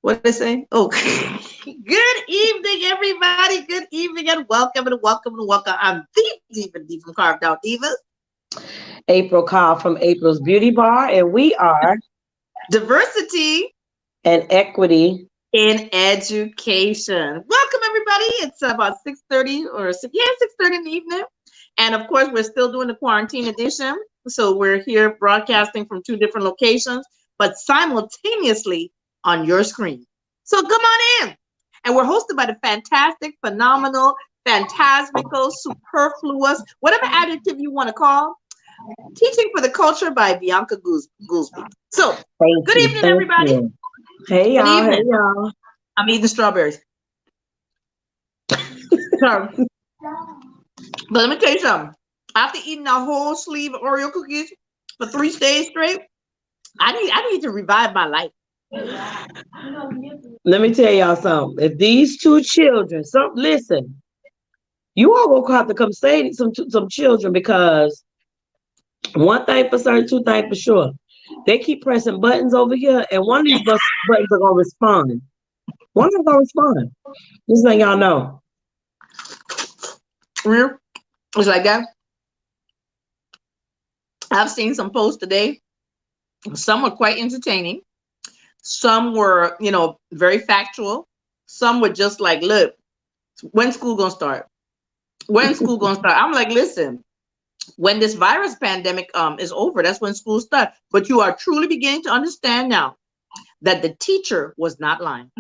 What did I say? Oh, good evening, everybody. Good evening and welcome and welcome and welcome. I'm the Diva D from Carved Out Divas. April Carl from April's Beauty Bar, and we are Diversity an equity. in education. Welcome, everybody. It's about 6:30 or 6:30 in the evening. And of course, we're still doing the quarantine edition. So we're here broadcasting from two different locations, but simultaneously on your screen. So come on in. And we're hosted by the fantastic, phenomenal, phantasmical, superfluous, whatever adjective you want to call, Teaching for the Culture by Bianca Goolsby. So, good evening, everybody. You. Hey, Good y'all. evening. Hey, y'all. I'm eating strawberries. Sorry. But let me tell you something. After eating a whole sleeve of Oreo cookies for 3 days straight, I need to revive my life. Let me tell y'all something. If these two children, listen, you all gonna have to come save some children, because one thing for certain, two things for sure. They keep pressing buttons over here, and one of these buttons are gonna respond. One of them gonna respond. Just letting y'all know. It's like that. I've seen some posts today. Some were quite entertaining. Some were, very factual. Some were just like, look, when's school gonna start? When's school gonna start? I'm like, listen, when this virus pandemic is over, that's when school starts. But you are truly beginning to understand now that the teacher was not lying.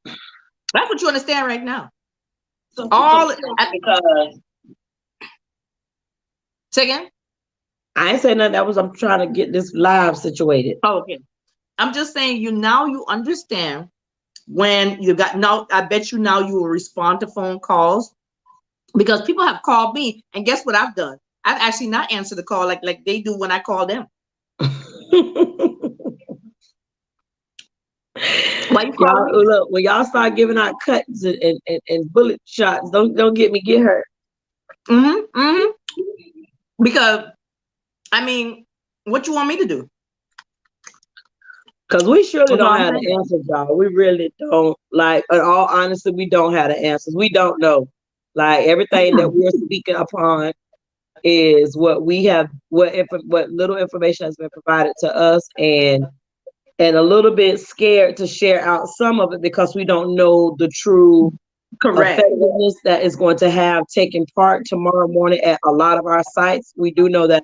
That's what you understand right now. Because say again? I ain't saying nothing. I'm trying to get this live situated. Oh, okay. I'm just saying you understand when you got now. I bet you now you will respond to phone calls, because people have called me, and guess what I've done? I've actually not answered the call like they do when I call them. Why you y'all, look, when y'all start giving out cuts and bullet shots, don't get hurt. Because I mean, what you want me to do? Because we surely don't have the answers, y'all. We really don't. Like, in all honesty, we don't have the answers. We don't know. Like, everything that we're speaking upon is what we have, what little information has been provided to us, and a little bit scared to share out some of it because we don't know the true effectiveness that is going to have taken part tomorrow morning at a lot of our sites. We do know that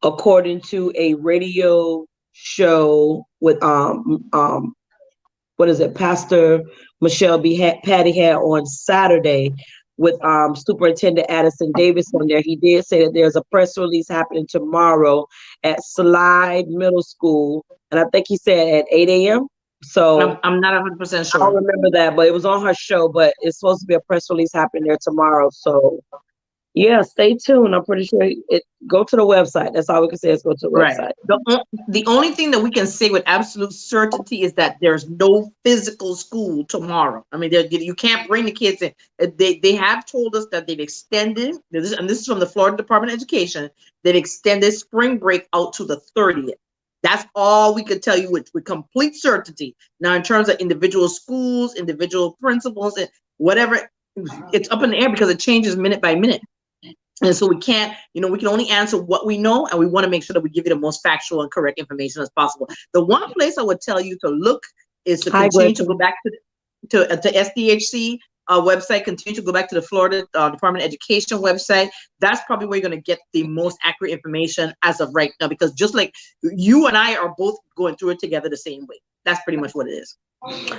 according to a radio show with what is it, Pastor Michelle Patty had on Saturday with Superintendent Addison Davis on there, he did say that there's a press release happening tomorrow at Slide Middle School, and I think he said at 8 a.m. So I'm not 100% sure. I don't remember that, but it was on her show. But it's supposed to be a press release happening there tomorrow. So yeah, stay tuned. I'm pretty sure go to the website. That's all we can say is go to the website. The only thing that we can say with absolute certainty is that there's no physical school tomorrow. I mean, you can't bring the kids in. They have told us that they've extended, and this is from the Florida Department of Education, they've extended spring break out to the 30th. That's all we could tell you with complete certainty. Now, in terms of individual schools, individual principals, and whatever, it's up in the air because it changes minute by minute. And so we can't, we can only answer what we know, and we want to make sure that we give you the most factual and correct information as possible. The one place I would tell you to look is to continue to go back to SDHC website, continue to go back to the Florida Department of Education website. That's probably where you're going to get the most accurate information as of right now, because just like you and I are both going through it together the same way. That's pretty much what it is.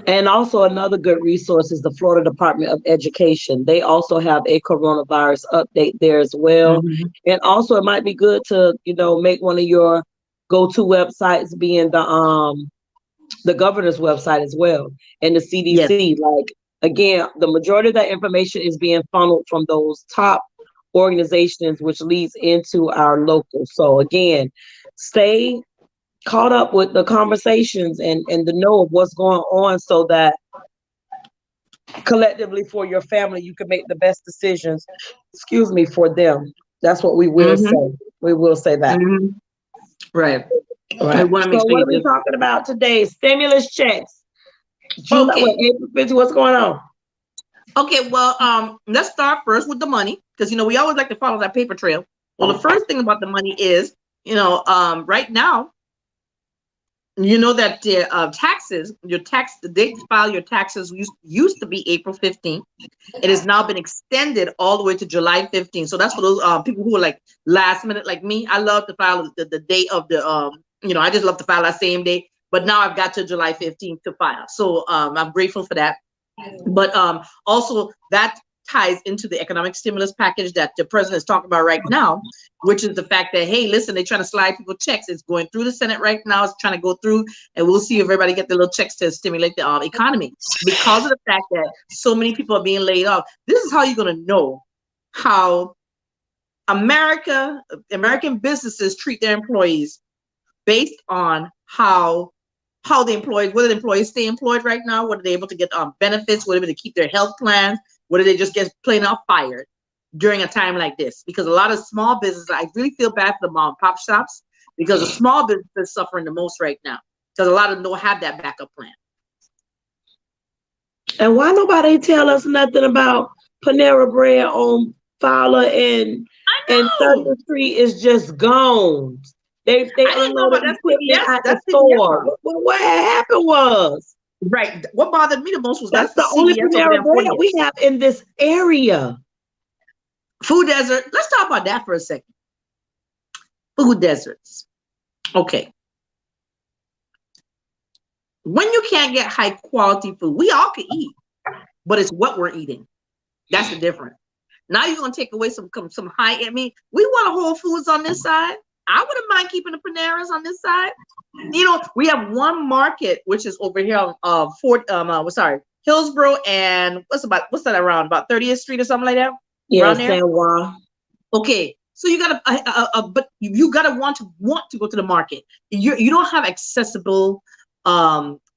And also another good resource is the Florida Department of Education. They also have a coronavirus update there as well. And also it might be good to, make one of your go-to websites being the governor's website as well, and the CDC. Yes. Like, again, the majority of that information is being funneled from those top organizations, which leads into our local. So again, stay caught up with the conversations and the know of what's going on, so that collectively for your family, you can make the best decisions, for them. That's what we will say. We will say that. Right. Right. I want to make So sure what you are we do. talking about today? Stimulus checks. Okay. April 50th, what's going on? Okay, well, let's start first with the money, because we always like to follow that paper trail. Well, the first thing about the money is, right now, that the taxes, the date to file your taxes used to be April 15th. It has now been extended all the way to July 15th. So that's for those people who are like last minute, like me. I love to file the day of the, I just love to file that same day. But now I've got to July 15th to file. So I'm grateful for that. But also that ties into the economic stimulus package that the president is talking about right now, which is the fact that, hey, listen, they're trying to slide people checks. It's going through the Senate right now. It's trying to go through, and we'll see if everybody get the little checks to stimulate the economy. Because of the fact that so many people are being laid off, this is how you're going to know how American businesses treat their employees based on how the employees, whether the employees stay employed right now, whether they're able to get benefits, whether they keep their health plans, whether they just get plain out fired during a time like this. Because a lot of small businesses, I really feel bad for the mom and pop shops, because the small business is suffering the most right now, because a lot of them don't have that backup plan. And why nobody tell us nothing about Panera Bread on Fowler and 30th Street is just gone. They unloaded equipment at the store. What happened was right. What bothered me the most was that's the only CVS Panera Bread we have in this area. Food desert. Let's talk about that for a second. Food deserts. Okay. When you can't get high quality food, we all can eat, but it's what we're eating. That's the difference. Now you're gonna take away some high. I mean, we want a Whole Foods on this side. I wouldn't mind keeping the Paneras on this side. We have one market which is over here on Hillsborough, and what's that around about 30th Street or something like that? Yeah, San Juan. Okay, so you gotta, but you gotta want to go to the market. You don't have accessible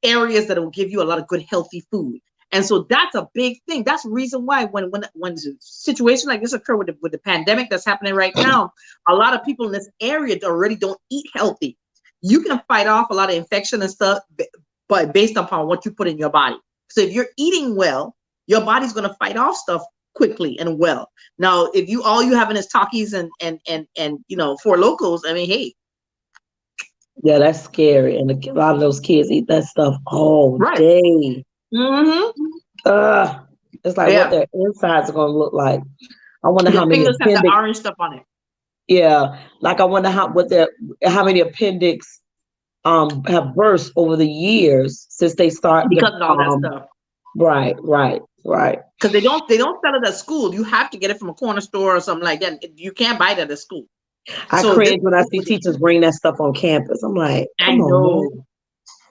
areas that will give you a lot of good healthy food. And so that's a big thing. That's the reason why when a situation like this occur with the pandemic that's happening right now, a lot of people in this area already don't eat healthy. You can fight off a lot of infection and stuff, but based upon what you put in your body. So if you're eating well, your body's going to fight off stuff quickly and well. Now, if all you having is Takis and Four Locos, I mean, hey. Yeah, that's scary. And a lot of those kids eat that stuff all day. Mm-hmm. It's like what their insides are going to look like. I wonder how many fingers have the orange stuff on it. Yeah, like I wonder how many appendix have burst over the years since they started because of all that stuff. Right. Because they don't sell it at school. You have to get it from a corner store or something like that. You can't buy that at school. I cringe when I see teachers bring that stuff on campus. I'm like, come on, man.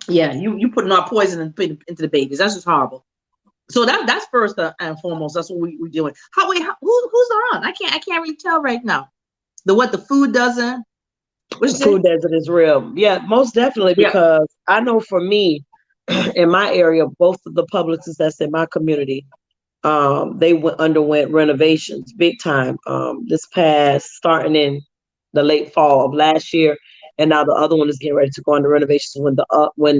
Yeah, you putting our poison into the babies. That's just horrible. So that's first and foremost. That's what we're doing. Who's on? I can't really tell right now. The food doesn't. The food desert is real. Yeah, most definitely, because I know for me, in my area, both of the Publixes that's in my community, they underwent renovations big time. Starting in the late fall of last year, and now the other one is getting ready to go into renovations. When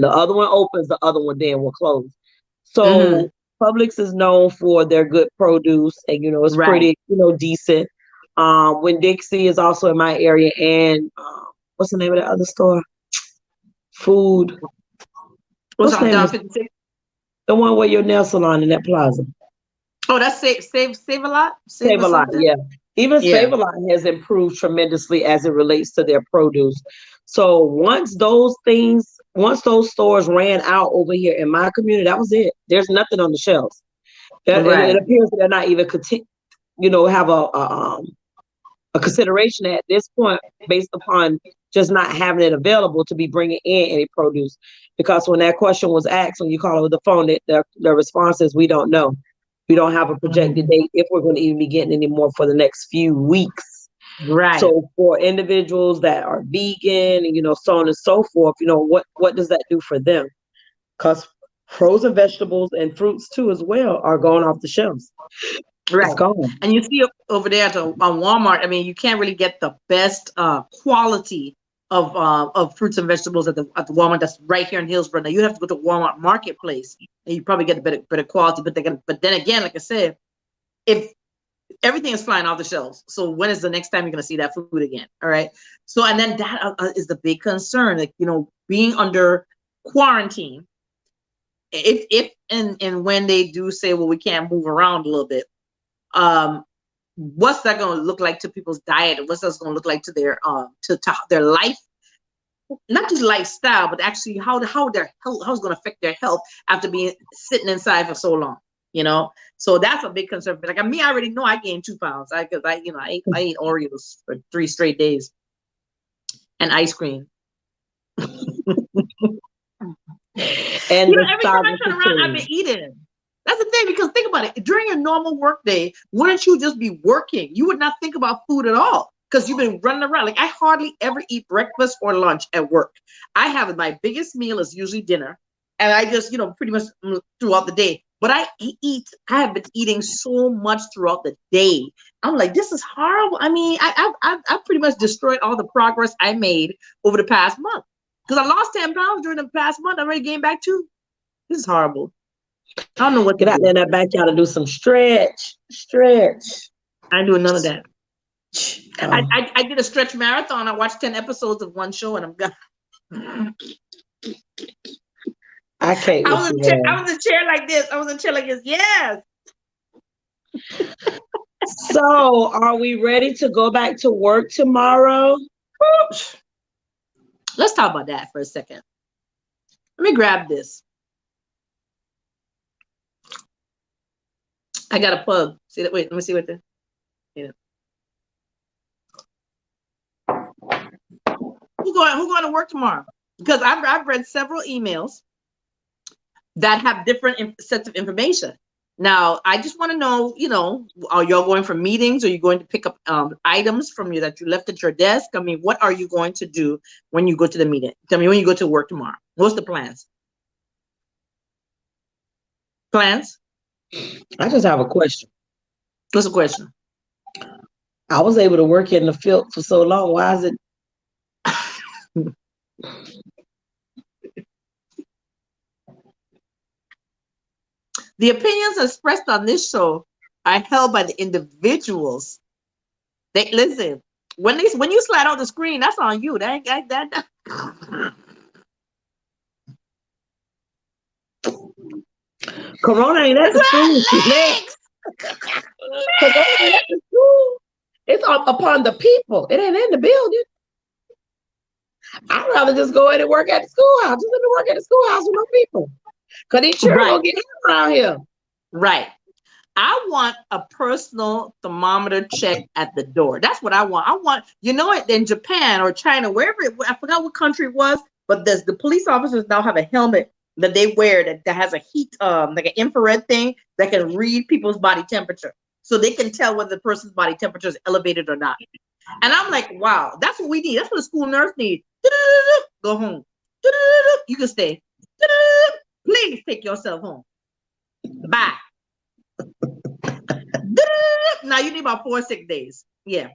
the other one opens, the other one then will close. So Publix is known for their good produce, and it's pretty decent. Winn-Dixie is also in my area, and what's the name of the other store? Food. What's the name of it? The one where your nail salon in that plaza. Oh, that's Save a Lot. Save a Lot, yeah. Even Save a Lot has improved tremendously as it relates to their produce. So once those stores ran out over here in my community, that was it. There's nothing on the shelves. It appears that they're not even have a consideration at this point based upon just not having it available to be bringing in any produce. Because when that question was asked, when you call over the phone, the response is, we don't know. We don't have a projected date if we're going to even be getting any more for the next few weeks. Right. So for individuals that are vegan and so on and so forth, what does that do for them? Because frozen vegetables and fruits too as well are going off the shelves. Right. It's gone. And you see over there on Walmart, I mean, you can't really get the best quality of fruits and vegetables at the Walmart that's right here in Hillsborough. Now you have to go to Walmart Marketplace and you probably get a better quality. But then again, like I said, if everything is flying off the shelves, so when is the next time you're going to see that food again? All right. So and then that is the big concern, like being under quarantine. If and when they do say, well, we can't move around a little bit, what's that going to look like to people's diet, and what's that going to look like to their to their life, not just lifestyle, but actually how their health, how it's going to affect their health after being sitting inside for so long, So that's a big concern. But like me, I already know I gained 2 pounds because I ate Oreos for 3 straight days and ice cream. And every time I turn around, I've been eating. That's the thing, because think about it. During your normal work day, wouldn't you just be working? You would not think about food at all because you've been running around. Like I hardly ever eat breakfast or lunch at work. I have my biggest meal is usually dinner, and I just pretty much throughout the day. But I have been eating so much throughout the day. I'm like, this is horrible. I mean, I've pretty much destroyed all the progress I made over the past month. Because I lost 10 pounds during the past month. I'm ready to gain back 2. This is horrible. I don't know what to get out there in that backyard and do some stretch. I ain't doing none of that. I did a stretch marathon. I watched 10 episodes of one show and I'm done. I can't. I was in a chair like this. Yes. So, are we ready to go back to work tomorrow? Let's talk about that for a second. Let me grab this. I got a pug. See that? Wait, let me see what the. Yeah. Who's going to work tomorrow? Because I've read several emails that have different sets of information. Now, I just want to know, are y'all going for meetings? Are you going to pick up items from you that you left at your desk? I mean, what are you going to do when you go to the meeting? Tell me when you go to work tomorrow. What's the plans? Plans? I just have a question. What's the question? I was able to work in the field for so long. Why is it? The opinions expressed on this show are held by the individuals. They listen. When you slide on the screen, that's on you. That ain't that. Corona ain't at the school. Corona ain't at the school. It's upon the people. It ain't in the building. I'd rather just go in and work at the schoolhouse. Just let me work at the schoolhouse with my people. Because these children don't get hit around here. Right. I want a personal thermometer check at the door. That's what I want. I want, in Japan or China, wherever I forgot what country it was, but the police officers now have a helmet that they wear that has a heat, like an infrared thing that can read people's body temperature. So they can tell whether the person's body temperature is elevated or not. And I'm like, wow, that's what we need. That's what a school nurse needs. Go home. You can stay. Please take yourself home. Bye. Now you need about 4 sick days. Yeah.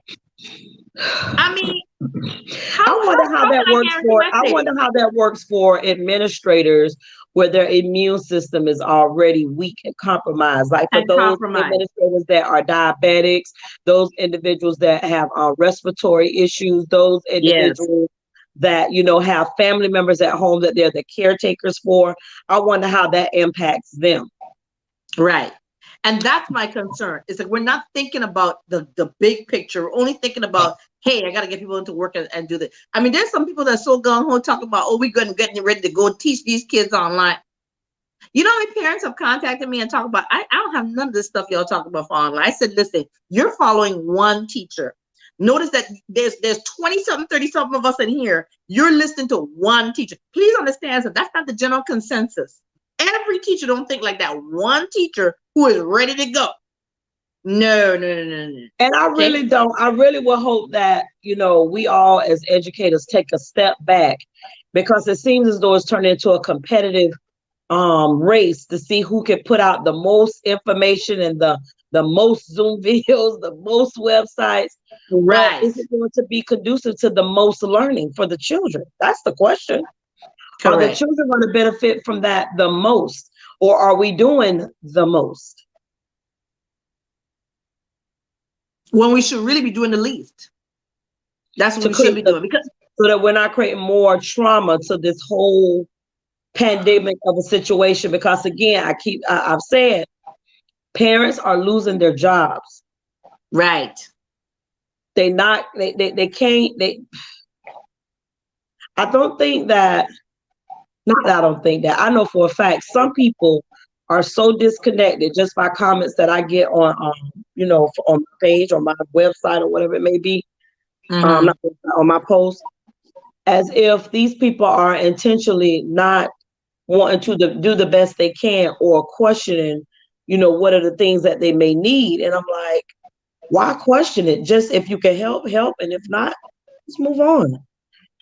I mean, I wonder how that works for administrators where their immune system is already weak and compromised. Like for those administrators that are diabetics, those individuals that have respiratory issues, those individuals that have family members at home that they're the caretakers for. I wonder how that impacts them. Right. And that's my concern. It's like we're not thinking about the big picture. We're only thinking about, hey, I got to get people into work and do this. I mean, there's some people that are so gung-ho talking about, oh, we're getting ready to go teach these kids online. You know how many parents have contacted me and talk about, I don't have none of this stuff y'all talking about for online. I said, listen, you're following one teacher. Notice that there's 20-something, 30-something of us in here. You're listening to one teacher. Please understand that that's not the general consensus. Every teacher don't think like that. One teacher who is ready to go. No. And I really don't. I really will hope that, we all as educators take a step back, because it seems as though it's turned into a competitive race to see who can put out the most information and the the most Zoom videos, the most websites, but Right. is it going to be conducive to the most learning for the children? That's the question. Are the Correct. children going to benefit from that the most, or are we doing the most? When we should really be doing the least. That's what To we should be create doing because so that we're not creating more trauma to this whole pandemic of a situation. Because again, I've said parents are losing their jobs. right. They can't I don't think that not that I don't think that I know for a fact some people are so disconnected just by comments that I get on on my page, on my website, or whatever it may be, Mm-hmm. not on my post, as if these people are intentionally not wanting to do the best they can, or questioning, what are the things that they may need. And I'm like, why question it? Just if you can help, help. And if not, let's move on.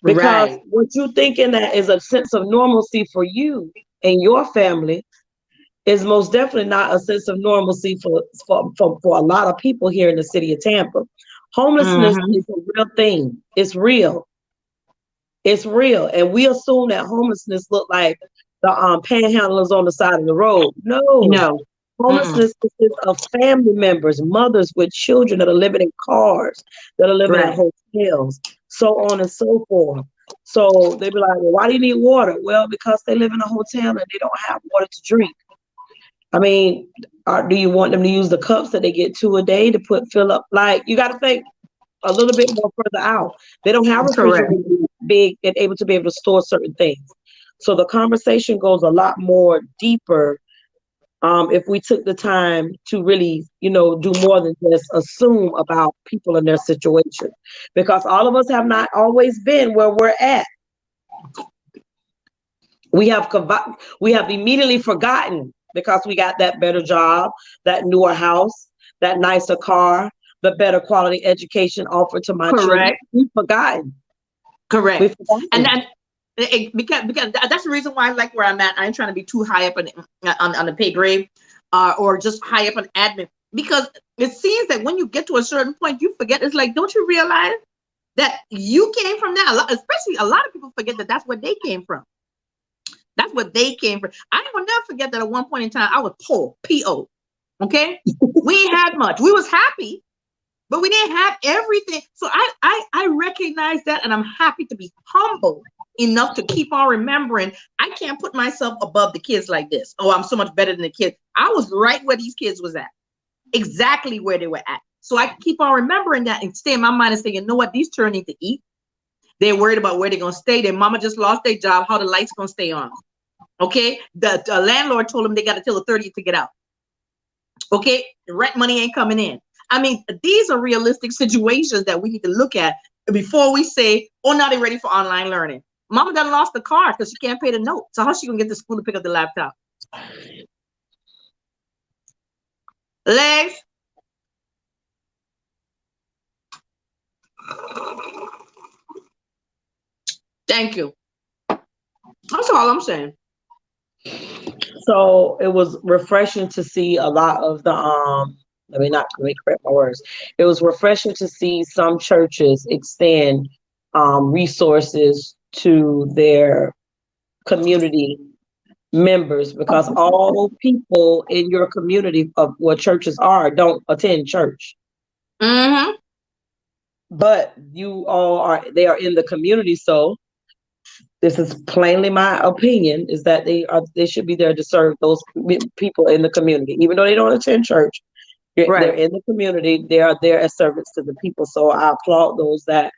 Because Right. what you thinking that is a sense of normalcy for you and your family is most definitely not a sense of normalcy for a lot of people here in the city of Tampa. Homelessness Mm-hmm. is a real thing. It's real. It's real. And we assume that homelessness look like the panhandlers on the side of the road. No. No. Mm-mm. Homelessness consists of family members, mothers with children that are living in cars, that are living in Right. hotels, so on and so forth. So they be like, well, why do you need water? Well, because they live in a hotel and they don't have water to drink. I mean, do you want them to use the cups that they get two a day to fill up? Like, you got to think a little bit more further out. They don't have Correct. refrigerators big and able to be able to store certain things. So the conversation goes a lot more deeper, if we took the time to really, do more than just assume about people and their situation, because all of us have not always been where we're at. We have immediately forgotten because we got that better job, that newer house, that nicer car, the better quality education offered to my children. Correct. We've forgotten. We've Correct. And forgotten. then because that's the reason why I like where I'm at. I ain't trying to be too high up on the pay grade, or just high up on admin, because it seems that when you get to a certain point, you forget. It's like, don't you realize that you came from that? Especially a lot of people forget that that's where they came from. That's what they came from. I will never forget that at one point in time, I was poor, P-O. Okay? We ain't had much. We was happy, but we didn't have everything. So I recognize that, and I'm happy to be humble enough to keep on remembering I can't put myself above the kids like this. Oh, I'm so much better than the kids. I was right where these kids was at, exactly where they were at. So I keep on remembering that and stay in my mind and say, you know what, these children need to eat. They're worried about where they're going to stay. Their mama just lost their job, how the lights going to stay on. Okay? The landlord told them they got until the 30th to get out. Okay? The rent money ain't coming in. I mean, these are realistic situations that we need to look at before we say, oh, now they're ready for online learning. Mama done lost the car because she can't pay the note. So how's she going to get to school to pick up the laptop? Legs? Thank you. That's all I'm saying. So it was refreshing to see a lot of the let me correct my words. It was refreshing to see some churches extend resources to their community members, because all people in your community of what churches are don't attend church. Mm-hmm. But they are in the community. So this is plainly my opinion, is that they should be there to serve those people in the community, even though they don't attend church. They're Right. in the community. They are there as servants to the people. So I applaud those that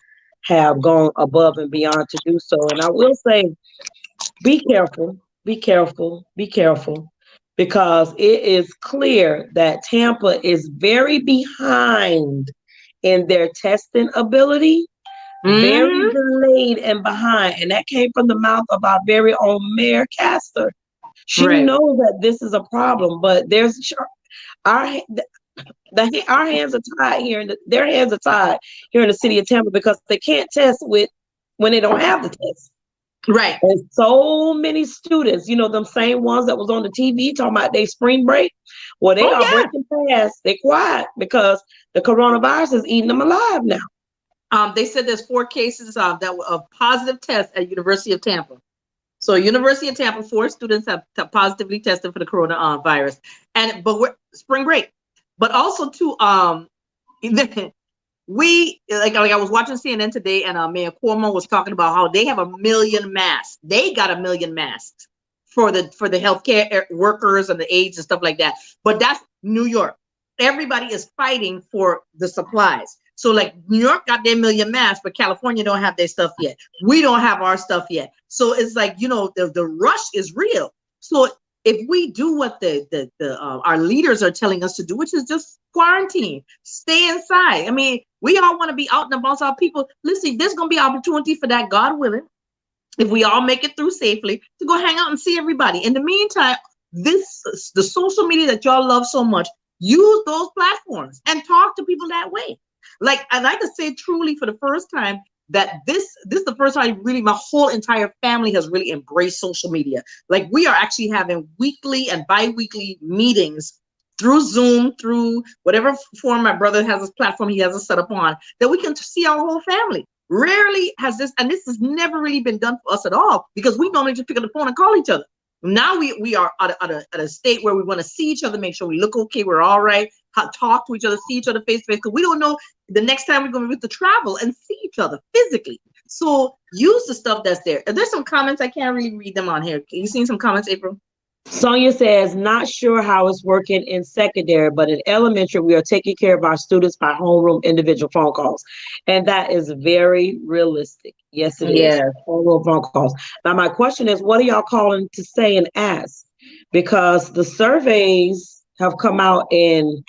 have gone above and beyond to do so. And I will say, be careful, be careful, be careful, because it is clear that Tampa is very behind in their testing ability, very Mm-hmm. delayed and behind. And that came from the mouth of our very own Mayor Castor. She Right. knows that this is a problem, but our our hands are tied here, and their hands are tied here in the city of Tampa, because they can't test when they don't have the test. Right. And so many students, you know, them same ones that was on the TV talking about their spring break. Well, they Oh are yeah. breaking fast. They quiet because the coronavirus is eating them alive now. They said there's 4 cases that were of positive tests at University of Tampa. So University of Tampa, 4 students have positively tested for the coronavirus virus. But we're spring break. But also too, we like I was watching CNN today, and Mayor Cuomo was talking about how they have 1 million masks. They got 1 million masks for the healthcare workers and the aides and stuff like that. But that's New York. Everybody is fighting for the supplies. So like New York got their 1 million masks, but California don't have their stuff yet. We don't have our stuff yet. So it's like, you know, the rush is real. So if we do what our leaders are telling us to do, which is just quarantine, stay inside. I mean, we all want to be out and about. Our people, listen, there's gonna be opportunity for that, God willing, if we all make it through safely, to go hang out and see everybody. In the meantime, the social media that y'all love so much, use those platforms and talk to people that way. Like, and I could say truly for the first time that this is the first time really my whole entire family has really embraced social media. Like, we are actually having weekly and bi-weekly meetings through Zoom, through whatever form my brother has his platform he has it set up on, that we can see our whole family. Rarely has this, and this has never really been done for us at all, because we normally just pick up the phone and call each other. Now we are at a state where we want to see each other, make sure we look okay, we're all right, talk to each other, see each other face to face, because we don't know the next time we're going to be able to travel and see each other physically. So use the stuff that's there. There's some comments, I can't really read them on here. Can you see some comments, April? Sonia says, not sure how it's working in secondary, but in elementary, we are taking care of our students by homeroom individual phone calls. And that is very realistic. Yes, it is. Homeroom phone calls. Now, my question is, what are y'all calling to say and ask? Because the surveys have come out, and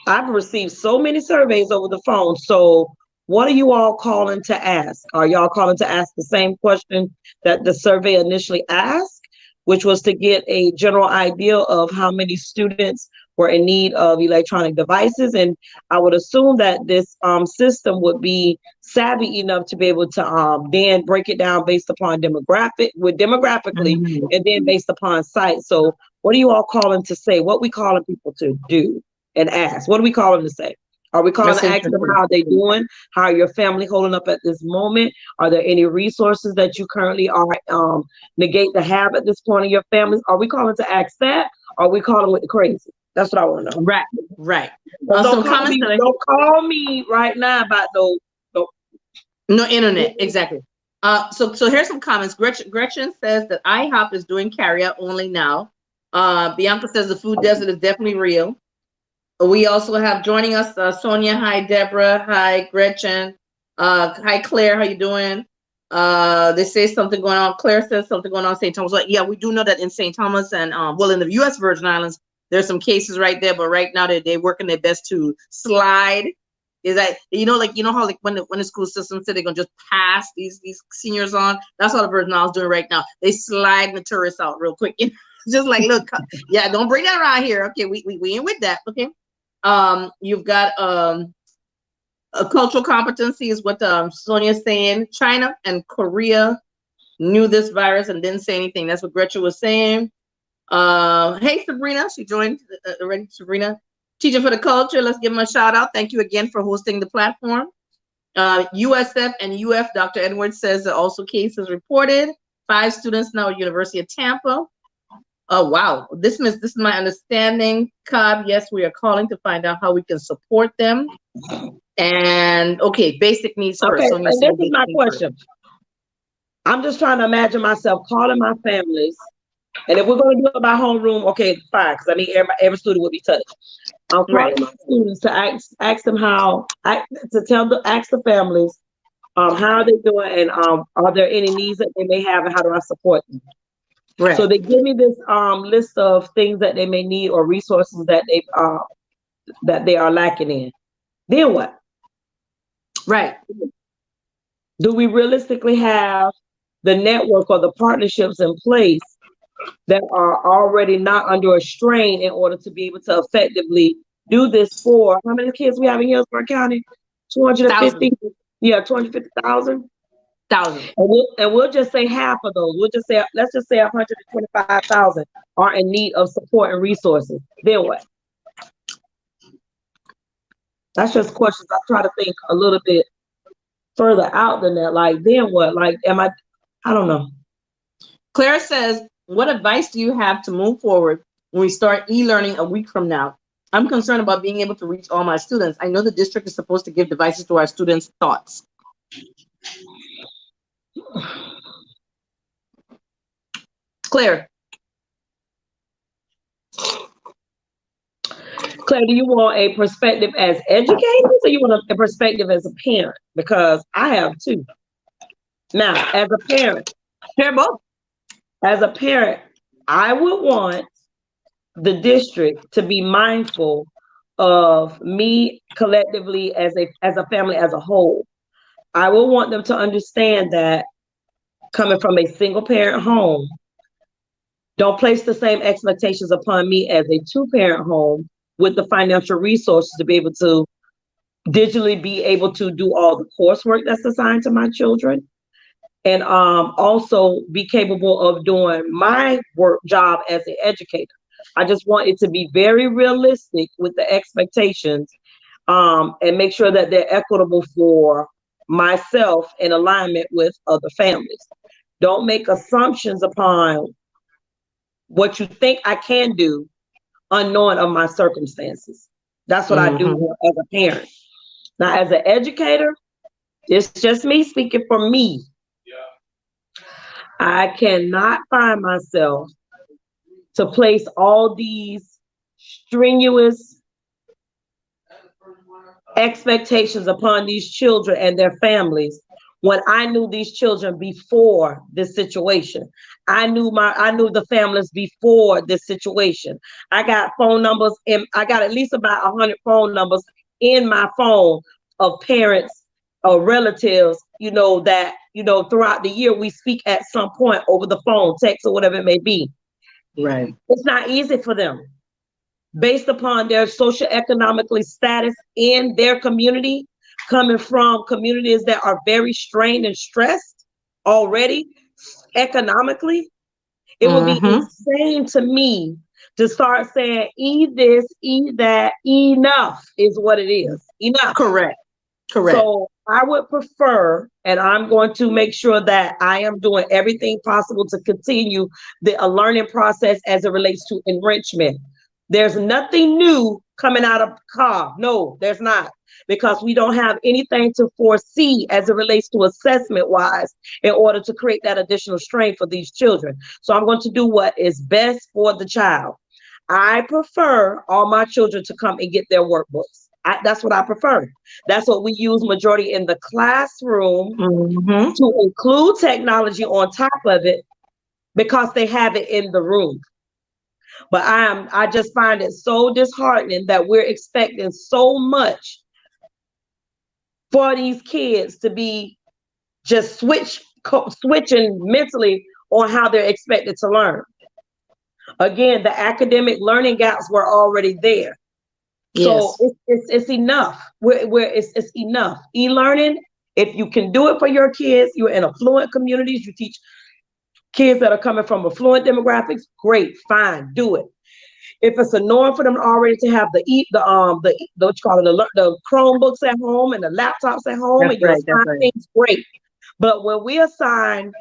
I've received so many surveys over the phone. So what are you all calling to ask? Are y'all calling to ask the same question that the survey initially asked, which was to get a general idea of how many students were in need of electronic devices? And I would assume that this system would be savvy enough to be able to then break it down based upon demographically, and then based upon site. So what are you all calling to say? What we calling people to do and ask? What are we calling to say? Are we calling to ask them how they doing? How are your family holding up at this moment? Are there any resources that you currently are negate to have at this point in your families? Are we calling to ask that? Or are we calling with the crazy? That's what I want to know. Right, right. Don't call me right now about no internet. Exactly. So here's some comments. Gretchen says that IHOP is doing carryout only now. Bianca says the food desert is definitely real. We also have joining us Sonia. Hi, Deborah. Hi, Gretchen. Hi, Claire. How you doing? They say something going on. Claire says something going on in St. Thomas. Well, yeah, we do know that in St. Thomas and well, in the U.S. Virgin Islands, there's some cases right there. But right now, they're working their best to slide. Is that, you know, like, you know how like when the school system said they're gonna just pass these seniors on? That's what the Virgin Islands doing right now. They slide the tourists out real quick. Just like, look, yeah, don't bring that around here. Okay, we ain't with that. Okay. You've got a cultural competency is what Sonia's saying. China and Korea knew this virus and didn't say anything. That's what Gretchen was saying. Hey, Sabrina, she joined already. Sabrina, teacher for the culture. Let's give them a shout out. Thank you again for hosting the platform. USF and UF, Dr. Edwards says that also cases reported. 5 students now at University of Tampa. Oh, wow. This is my understanding. Cobb, yes, we are calling to find out how we can support them. And okay, basic needs first. Okay, and this is my question. I'm just trying to imagine myself calling my families, and if we're going to do it by homeroom, okay, fine, because I mean every student would be touched. I'm calling my students to ask them ask the families how are they doing, and are there any needs that they may have, and how do I support them? Right. So they give me this list of things that they may need or resources that they are lacking in. Then what? Right. Do we realistically have the network or the partnerships in place that are already not under a strain in order to be able to effectively do this for how many kids we have in Hillsborough County? 250. Yeah, 250,000. thousand. And we'll just say half of those. We'll just say, let's just say 125,000 are in need of support and resources. Then what? That's just questions. I try to think a little bit further out than that. Like, then what? Like, I don't know. Claire says, what advice do you have to move forward when we start e-learning a week from now? I'm concerned about being able to reach all my students. I know the district is supposed to give devices to our students' thoughts. Claire. Claire, do you want a perspective as educators or you want a perspective as a parent? Because I have two. Now, as a parent, Share both. As a parent, I would want the district to be mindful of me collectively as a family as a whole. I will want them to understand that coming from a single parent home, don't place the same expectations upon me as a two-parent home with the financial resources to be able to digitally be able to do all the coursework that's assigned to my children, and also be capable of doing my job as an educator. I just want it to be very realistic with the expectations, and make sure that they're equitable for myself in alignment with other families. Don't make assumptions upon what you think I can do unknowing of my circumstances. That's what I do as a parent. Now, as an educator, it's just me speaking for me. I cannot find myself to place all these strenuous expectations upon these children and their families when I knew these children before this situation. I knew the families before this situation. I got phone numbers, and I got at least about 100 phone numbers in my phone of parents or relatives, that, throughout the year we speak at some point over the phone, text, or whatever it may be. Right. It's not easy for them based upon their socioeconomically status in their community, coming from communities that are very strained and stressed already economically. It would be insane to me to start saying, this, that, enough is what it is. Enough. Correct. So I would prefer, and I'm going to make sure that I am doing everything possible to continue a learning process as it relates to enrichment. There's nothing new coming out of COB. No, there's not, because we don't have anything to foresee as it relates to assessment wise in order to create that additional strain for these children. So I'm going to do what is best for the child. I prefer all my children to come and get their workbooks. That's what I prefer. That's what we use majority in the classroom, to include technology on top of it, because they have it in the room. But I just find it so disheartening that we're expecting so much for these kids to be just switching mentally on how they're expected to learn. Again, the academic learning gaps were already there. So it's enough. It's enough. E-learning, if you can do it for your kids, you're in affluent communities, you teach kids that are coming from affluent demographics, great, fine, do it. If it's a norm for them already to have the Chromebooks at home and the laptops at home, and you assign things, great. But when we assign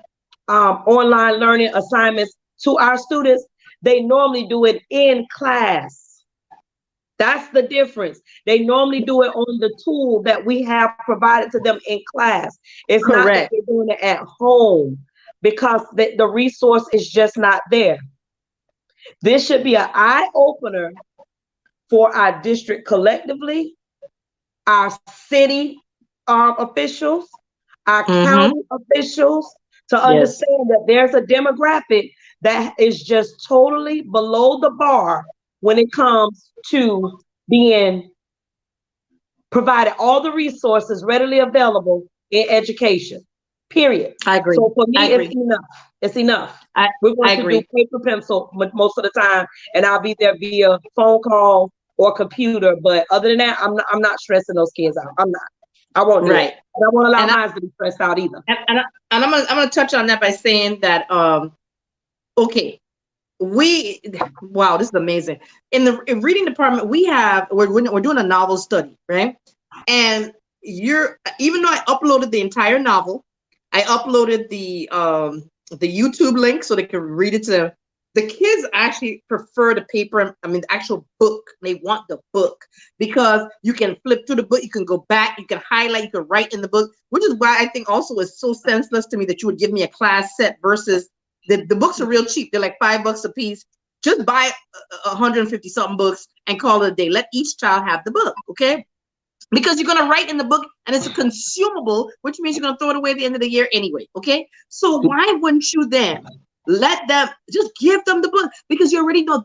online learning assignments to our students, they normally do it in class. That's the difference. They normally do it on the tool that we have provided to them in class. It's not that they're doing it at home, because the resource is just not there. This should be an eye-opener for our district collectively, our city officials, our county officials, to understand that there's a demographic that is just totally below the bar when it comes to being provided all the resources readily available in education, period. I agree. So for me, it's enough. It's enough. We're going to do paper pencil most of the time, and I'll be there via phone call or computer. But other than that, I'm not stressing those kids out. I'm not. I won't do it. I don't want to allow and I, mine to be stressed out either. and I'm gonna touch on that by saying that okay, we wow, this is amazing. In the reading department, we're doing a novel study, right? And even though I uploaded the entire novel, I uploaded the YouTube link so they can read it to the kids. Actually prefer the paper, I mean the actual book. They want the book because you can flip through the book, you can go back, you can highlight, you can write in the book, which is why I think also it's so senseless to me that you would give me a class set versus the books are real cheap. They're like $5 a piece. Just buy 150 something books and call it a day. Let each child have the book, okay? Because you're going to write in the book and it's a consumable, which means you're going to throw it away at the end of the year anyway, okay? So why wouldn't you then let them, just give them the book? Because you already know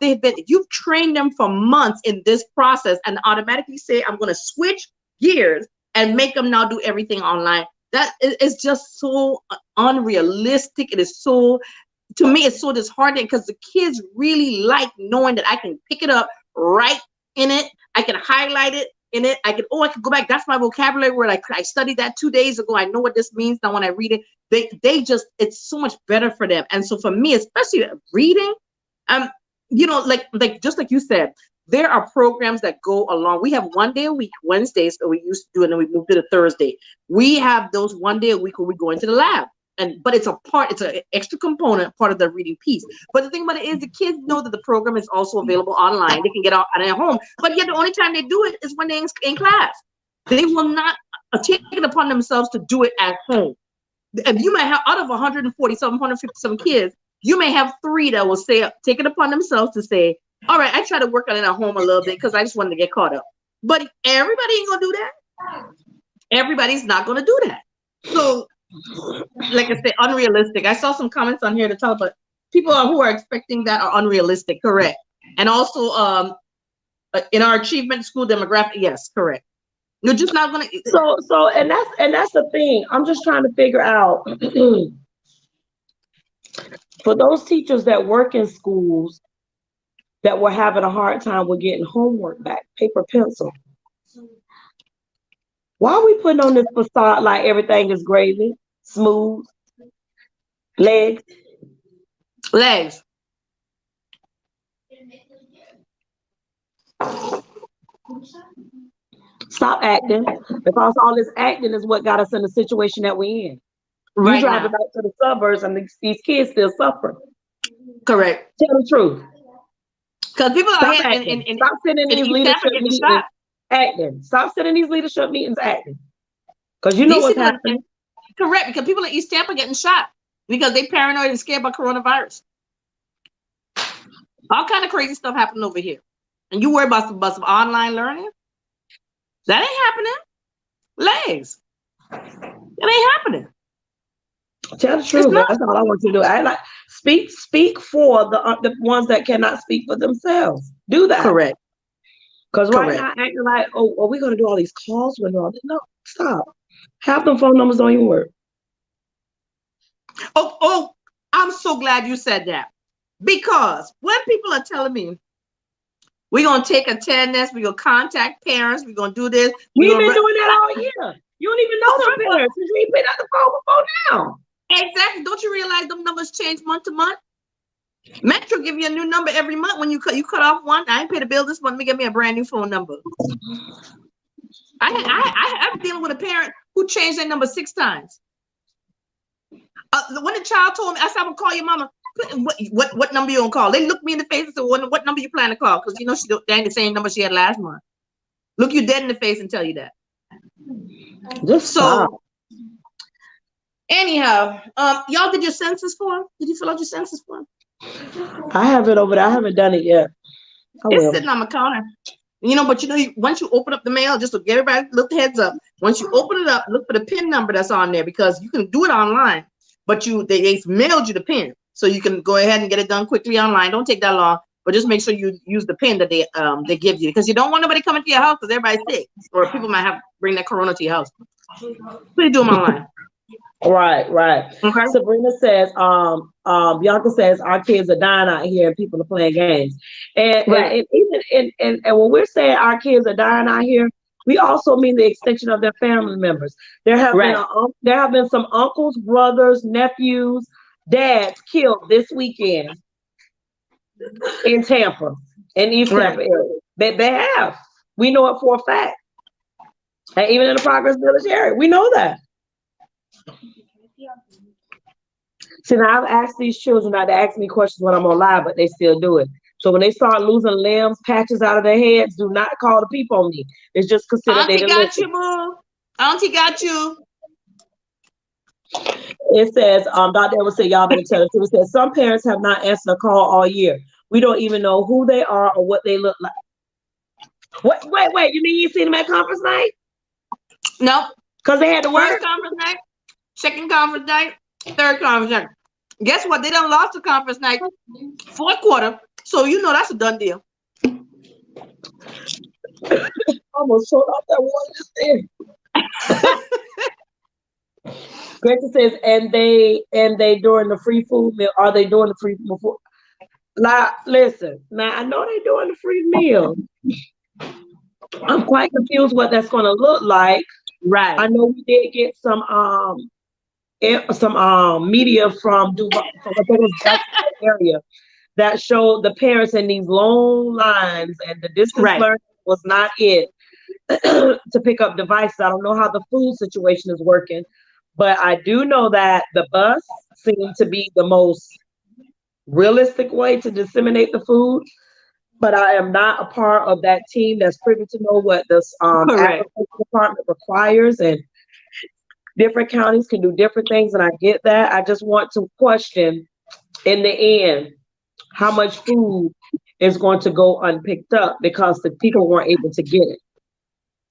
you've trained them for months in this process and automatically say, I'm going to switch gears and make them now do everything online. That is just so unrealistic. It is so, to me, it's so disheartening because the kids really like knowing that I can pick it up, write in it, I can highlight it in it, I can go back. That's my vocabulary word. I studied that 2 days ago. I know what this means now when I read it. They just, it's so much better for them. And so for me, especially reading, like just like you said, there are programs that go along. We have 1 day a week, Wednesdays, that we used to do, and then we moved to the Thursday. We have those 1 day a week where we go into the lab. But it's an extra component, part of the reading piece. But the thing about it is the kids know that the program is also available online. They can get out at home, but yet the only time they do it is when they're in class. They will not take it upon themselves to do it at home. And you might have, out of 140 some 150 some kids, you may have 3 that will take it upon themselves to say, all right, I try to work on it at home a little bit because I just wanted to get caught up. But everybody ain't gonna do that. Everybody's not gonna do that. So like I said, unrealistic. I saw some comments on here to talk about people who are expecting that are unrealistic. Correct. And also in our achievement school demographic, yes, correct. You're just not gonna. So and that's the thing. I'm just trying to figure out for those teachers that work in schools that were having a hard time with getting homework back, paper pencil. Why are we putting on this facade like everything is gravy, smooth, legs? Stop acting, because all this acting is what got us in the situation that we're in. Right, you driving back to the suburbs and these kids still suffer. Correct. Tell the truth. Because people stop are acting. Stop sitting in these leadership meetings acting. Stop sitting in these leadership meetings acting. Because you know what's happening. Correct, because people in East Tampa getting shot because they paranoid and scared about coronavirus. All kind of crazy stuff happening over here. And you worry about some online learning? That ain't happening. Legs. It ain't happening. Tell the truth. That's all I want you to do. I like speak for the ones that cannot speak for themselves. Do that. Correct. Because right now acting like, oh, are we going to do all these calls with all? No, stop. Have them phone numbers on your work. Oh, I'm so glad you said that. Because when people are telling me, we're going to take attendance, we're going to contact parents, we're going to do this. We've been doing that all year. You don't even know the parents. You ain't been at the phone before now. Exactly. Don't you realize them numbers change month to month? Metro give you a new number every month. When you cut off one, I ain't paid a bill this month. Let me get me a brand new phone number. I'm dealing with a parent who changed their number 6 times. When the child told me, I said, I'm gonna call your mama. What number you gonna call? They looked me in the face and said, what number you plan to call? Because you know they ain't the same number she had last month. Look you dead in the face and tell you that. Just stop. Anyhow, y'all did your census form? Did you fill out your census form? I have it over there. I haven't done it yet. It's sitting on my counter. But once you open up the mail, just to get everybody look the heads up. Once you open it up, look for the PIN number that's on there, because you can do it online, but they mailed you the PIN, so you can go ahead and get it done quickly online. Don't take that long, but just make sure you use the PIN that they give you, because you don't want nobody coming to your house because everybody's sick, or people might have bring that corona to your house. Please do them online. Right. Okay. Sabrina says, Bianca says, our kids are dying out here and people are playing games. And even when we're saying our kids are dying out here, we also mean the extension of their family members. Right. There have been some uncles, brothers, nephews, dads killed this weekend in Tampa, in East Right. Tampa area. They have. We know it for a fact. And even in the Progress Village area, we know that. See, now I've asked these children not to ask me questions when I'm on live, but they still do it. So when they start losing limbs, patches out of their heads, do not call the people on me. It's just considered they Auntie didn't got listen. you, boo. Auntie got you. It says, Dr. Edwards said, y'all better tell the truth. It says, some parents have not answered a call all year. We don't even know who they are or what they look like. Wait, you mean you seen them at conference night? No. Because they had to work? First conference night, second conference night, third conference night. Guess what? They done lost the conference night, fourth quarter. So you know that's a done deal. Almost showed off that water just there. Gretchen says, and they during the free food meal, are they doing the free before? Like, listen, now I know they're doing the free meal. I'm quite confused what that's going to look like. Right. I know we did get some media from Dubai, from I think it was that area, that showed the parents in these long lines, and the distance learning was not it to pick up devices. I don't know how the food situation is working, but I do know that the bus seemed to be the most realistic way to disseminate the food. But I am not a part of that team that's privy to know what this agriculture department requires, and different counties can do different things, and I get that. I just want to question, in the end, how much food is going to go unpicked up because the people weren't able to get it.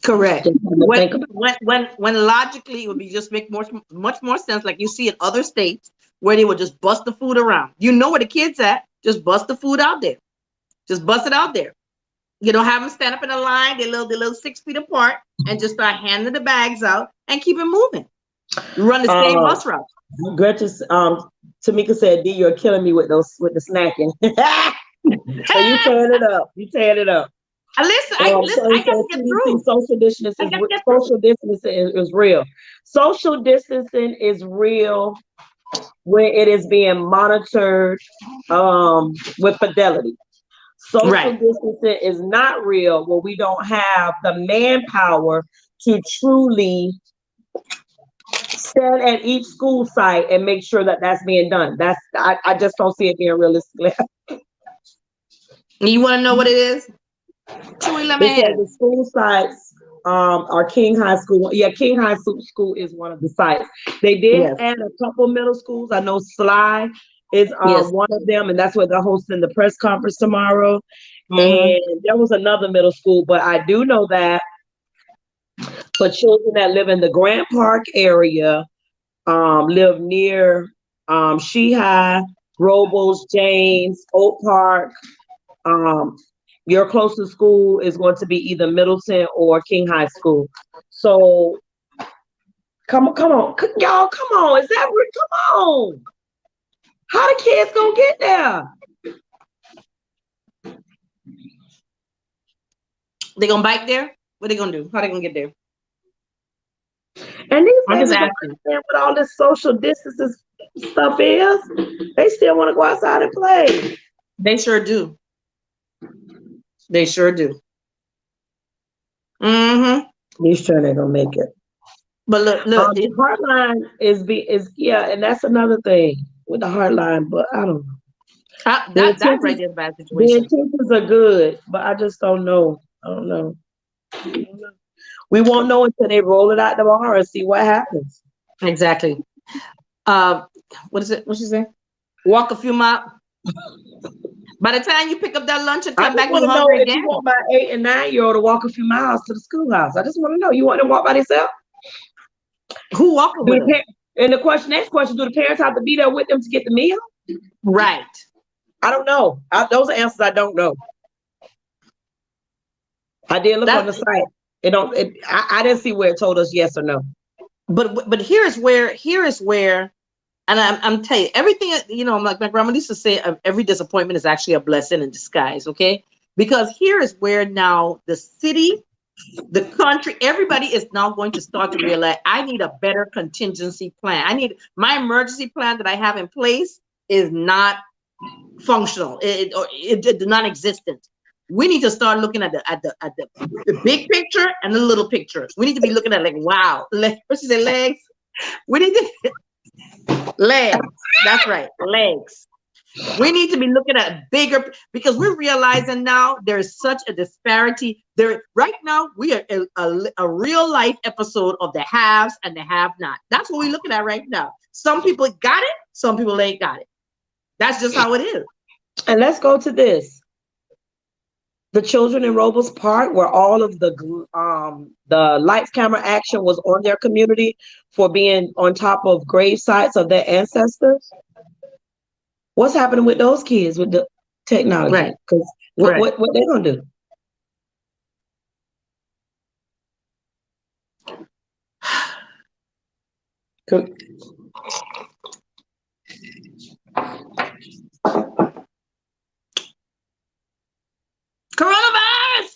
Correct. When logically it would be just make much more sense, like you see in other states where they would just bust the food around. You know where the kids at, just bust the food out there. Just bust it out there. You know, have them stand up in a line, they're little 6 feet apart, and just start handing the bags out and keep it moving. Run the same bus route. Gretchen, Tamika said, D, you're killing me with the snacking. So you tearing it up. You tearing it up. Listen, I got to get through. Social distancing is real. Social distancing is real when it is being monitored with fidelity. Social distancing is not real when we don't have the manpower to truly stand at each school site and make sure that that's being done. I just don't see it being realistic. You want to know what it is? The school sites are King High School. Yeah, King High School is one of the sites. They did add a couple middle schools. I know Sly is one of them, and that's where they're hosting the press conference tomorrow. And there was another middle school, but I do know that for children that live in the Grant Park area, live near Shehigh, Robles, James, Oak Park, your closest school is going to be either Middleton or King High School. So come on, y'all, come on. Is that real? Come on. How the kids gonna get there? They gonna bike there? What they gonna do? How they gonna get there? And these babies don't understand what all this social distancing stuff is. They still want to go outside and play. They sure do. They sure do. These sure they gonna make it. But look, the Heartline is and that's another thing with the Heartline. But I don't know. That right there is a bad situation. The intentions are good, but I just don't know. I don't know. We won't know until they roll it out tomorrow and see what happens. Exactly. What is it? What she say? Walk a few miles. By the time you pick up that lunch and come back, you're hungry again. You want my 8 and 9-year-old to walk a few miles to the schoolhouse. I just want to know. You want them to walk by themselves? Who walking with them? And the next question: do the parents have to be there with them to get the meal? Right. I don't know. Those are answers I don't know. I did look on the site. I didn't see where it told us yes or no. But here is where, and I'm telling you, everything, you know, like my grandma used to say, every disappointment is actually a blessing in disguise, okay? Because here is where now the city The country, everybody is now going to start to realize I need a better contingency plan. I need my emergency plan that I have in place is not functional. It's non-existent. We need to start looking at the big picture and the little picture. We need to be looking at like, wow, what she say, legs. We need to legs. That's right, legs. We need to be looking at bigger, because we're realizing now there's such a disparity there. Right now, we are a real life episode of the haves and the have not. That's what we're looking at right now. Some people got it, some people ain't got it. That's just how it is. And let's go to this. The children in Robles Park, where all of the lights, camera, action was on their community for being on top of grave sites of their ancestors. What's happening with those kids with the technology? Right. Because what they gonna do? Coronavirus.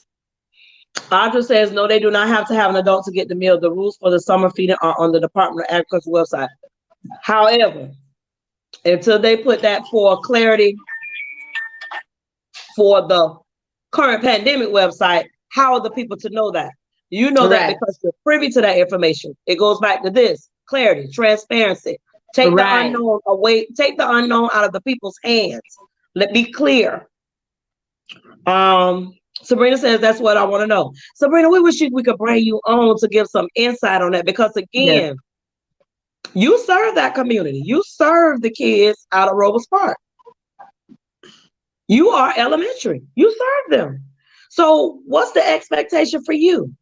Audra says, no, they do not have to have an adult to get the meal. The rules for the summer feeding are on the Department of Agriculture website. However, until they put that for clarity for the current pandemic website, how are the people to know that? You know that because you're privy to that information. It goes back to this: clarity, transparency. Take the unknown away, take the unknown out of the people's hands. Let me be clear. Sabrina says that's what I want to know. Sabrina, we wish we could bring you on to give some insight on that, because again, you serve that community. You serve the kids out of Robles Park. You are elementary. You serve them. So what's the expectation for you?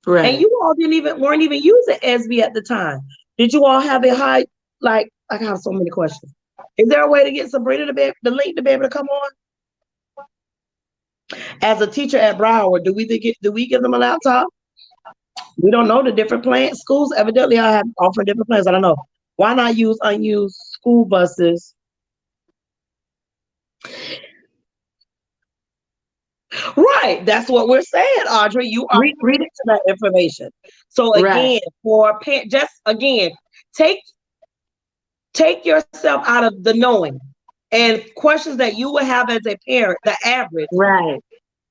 Right. And you all weren't even using SB at the time. Did you all have a high, I have so many questions. Is there a way to get Sabrina the link to be able to come on? As a teacher at Broward, do we give them a laptop? We don't know the different plans. Schools evidently are offering different plans. I don't know. Why not use unused school buses? Right. That's what we're saying, Audrey. You are reading to that information. So again, take yourself out of the knowing and questions that you would have as a parent, the average. Right.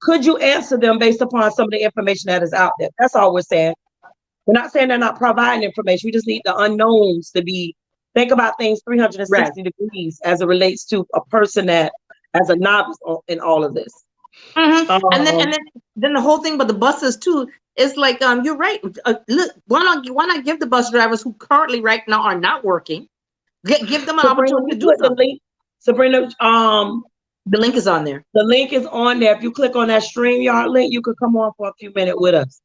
Could you answer them based upon some of the information that is out there? That's all we're saying. We're not saying they're not providing information. We just need the unknowns to think about things 360 degrees as it relates to a person that as a novice in all of this. Mm-hmm. And then the whole thing about the buses too is like, you're right. Look, why not give the bus drivers who currently right now are not working, give them an opportunity to do something. Sabrina, the link is on there. The link is on there. If you click on that StreamYard link, you could come on for a few minutes with us,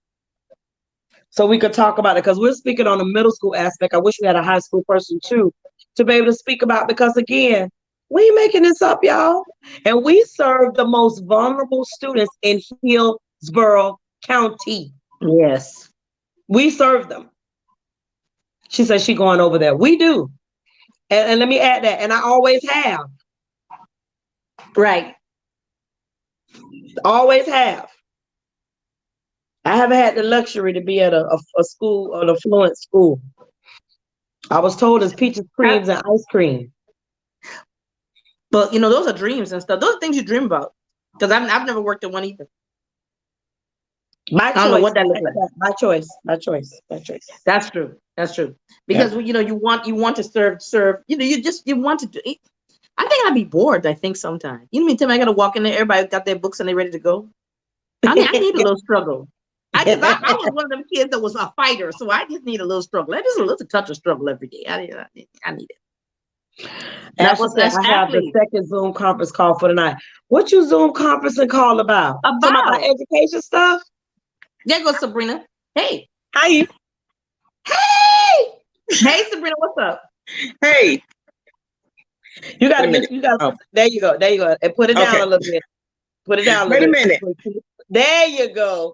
so we could talk about it, because we're speaking on the middle school aspect. I wish we had a high school person too to be able to speak about, because again, we ain't making this up, y'all. And we serve the most vulnerable students in Hillsborough County. Yes. We serve them. She says she's going over there. We do. And let me add that. And I always have. Right. Always have. I haven't had the luxury to be at a school, an affluent school. I was told it's peaches, creams, and ice cream. But those are dreams and stuff. Those are things you dream about. Because I've never worked in one either. I don't know what that looks like. My choice. That's true. Because you want to serve. You want to do. I think I'd be bored. I think sometimes. You mean tell me I gotta walk in there? Everybody got their books and they ready to go. I mean, I need a little struggle. I was one of them kids that was a fighter, so I just need a little struggle. I just a little touch of struggle every day. I need it. I have the second Zoom conference call for tonight. What you Zoom conferencing call about? About education stuff? There goes Sabrina. Hey. Hi. Hey, Sabrina, what's up? Hey. You got to. There you go. And put it down a little bit. Put it down a little bit. Wait a minute. There you go.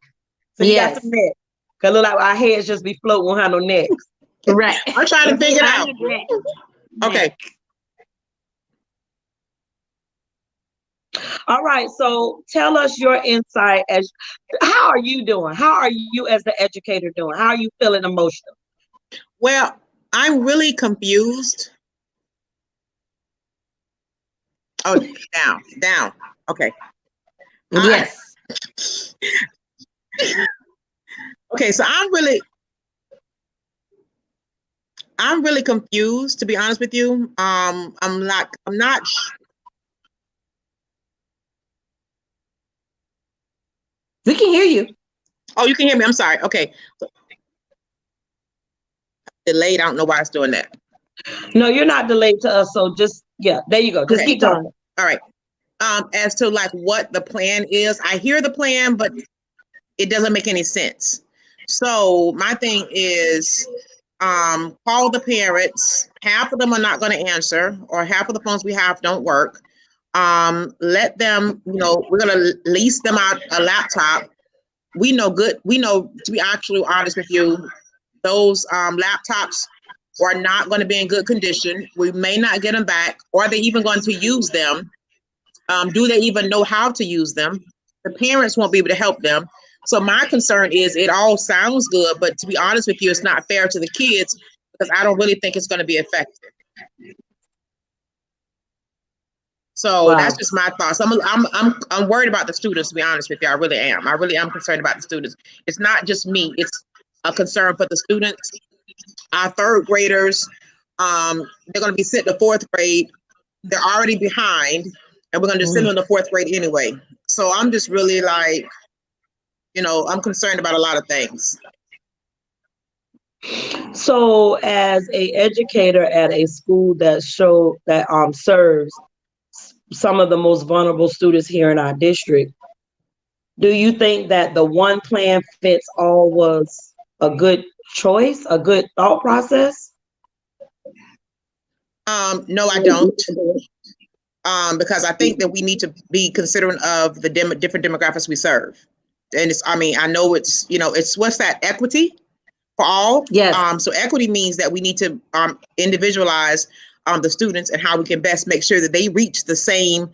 So you got some neck. Because look like our heads just be floating, won't have no necks. Right. I'm trying to figure it out. Okay. All right, so tell us your insight as how are you doing? How are you as the educator doing? How are you feeling emotional? Well, I'm really confused. Oh, down. Okay. I, Yes. okay, so I'm really confused, to be honest with you. I'm not. We can hear you. Oh, you can hear me. I'm sorry. Okay, delayed. I don't know why it's doing that. No, you're not delayed to us, so just yeah, there you go. Just Okay, keep Keep going. talking. all right. As to like what the plan is, I hear the plan, but it doesn't make any sense. So my thing is, call the parents. Half of them are not going to answer, or half of the phones we have don't work. Let them, we're going to lease them out a laptop. We know, to be actually honest with you, those laptops are not going to be in good condition. We may not get them back, or they're even going to use them. Do they even know how to use them? The parents won't be able to help them. So my concern is it all sounds good, but to be honest with you, it's not fair to the kids because I don't really think it's going to be effective. So Wow. that's just my thoughts. I'm worried about the students, to be honest with you. I really am. I really am concerned about the students. It's not just me. It's a concern for the students. Our third graders, they're going to be sent to fourth grade. They're already behind, and we're going to send them to fourth grade anyway. So I'm just really like, I'm concerned about a lot of things. So, as a educator at a school that serves some of the most vulnerable students here in our district, do you think that the one plan fits all was a good choice, a good thought process? No, I don't. Because I think that we need to be considerate of the different demographics we serve. And I know it's what's that, equity for all? Yes. So equity means that we need to individualize the students and how we can best make sure that they reach the same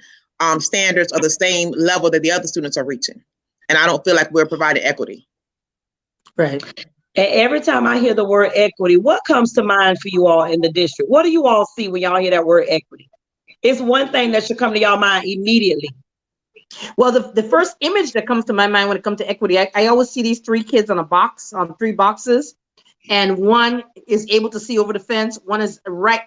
standards or the same level that the other students are reaching. And I don't feel like we're providing equity. Right. And every time I hear the word equity, what comes to mind for you all in the district? What do you all see when y'all hear that word equity? It's one thing that should come to y'all mind immediately. Well, the first image that comes to my mind when it comes to equity, I always see these three kids on a box, on three boxes, and one is able to see over the fence, one is right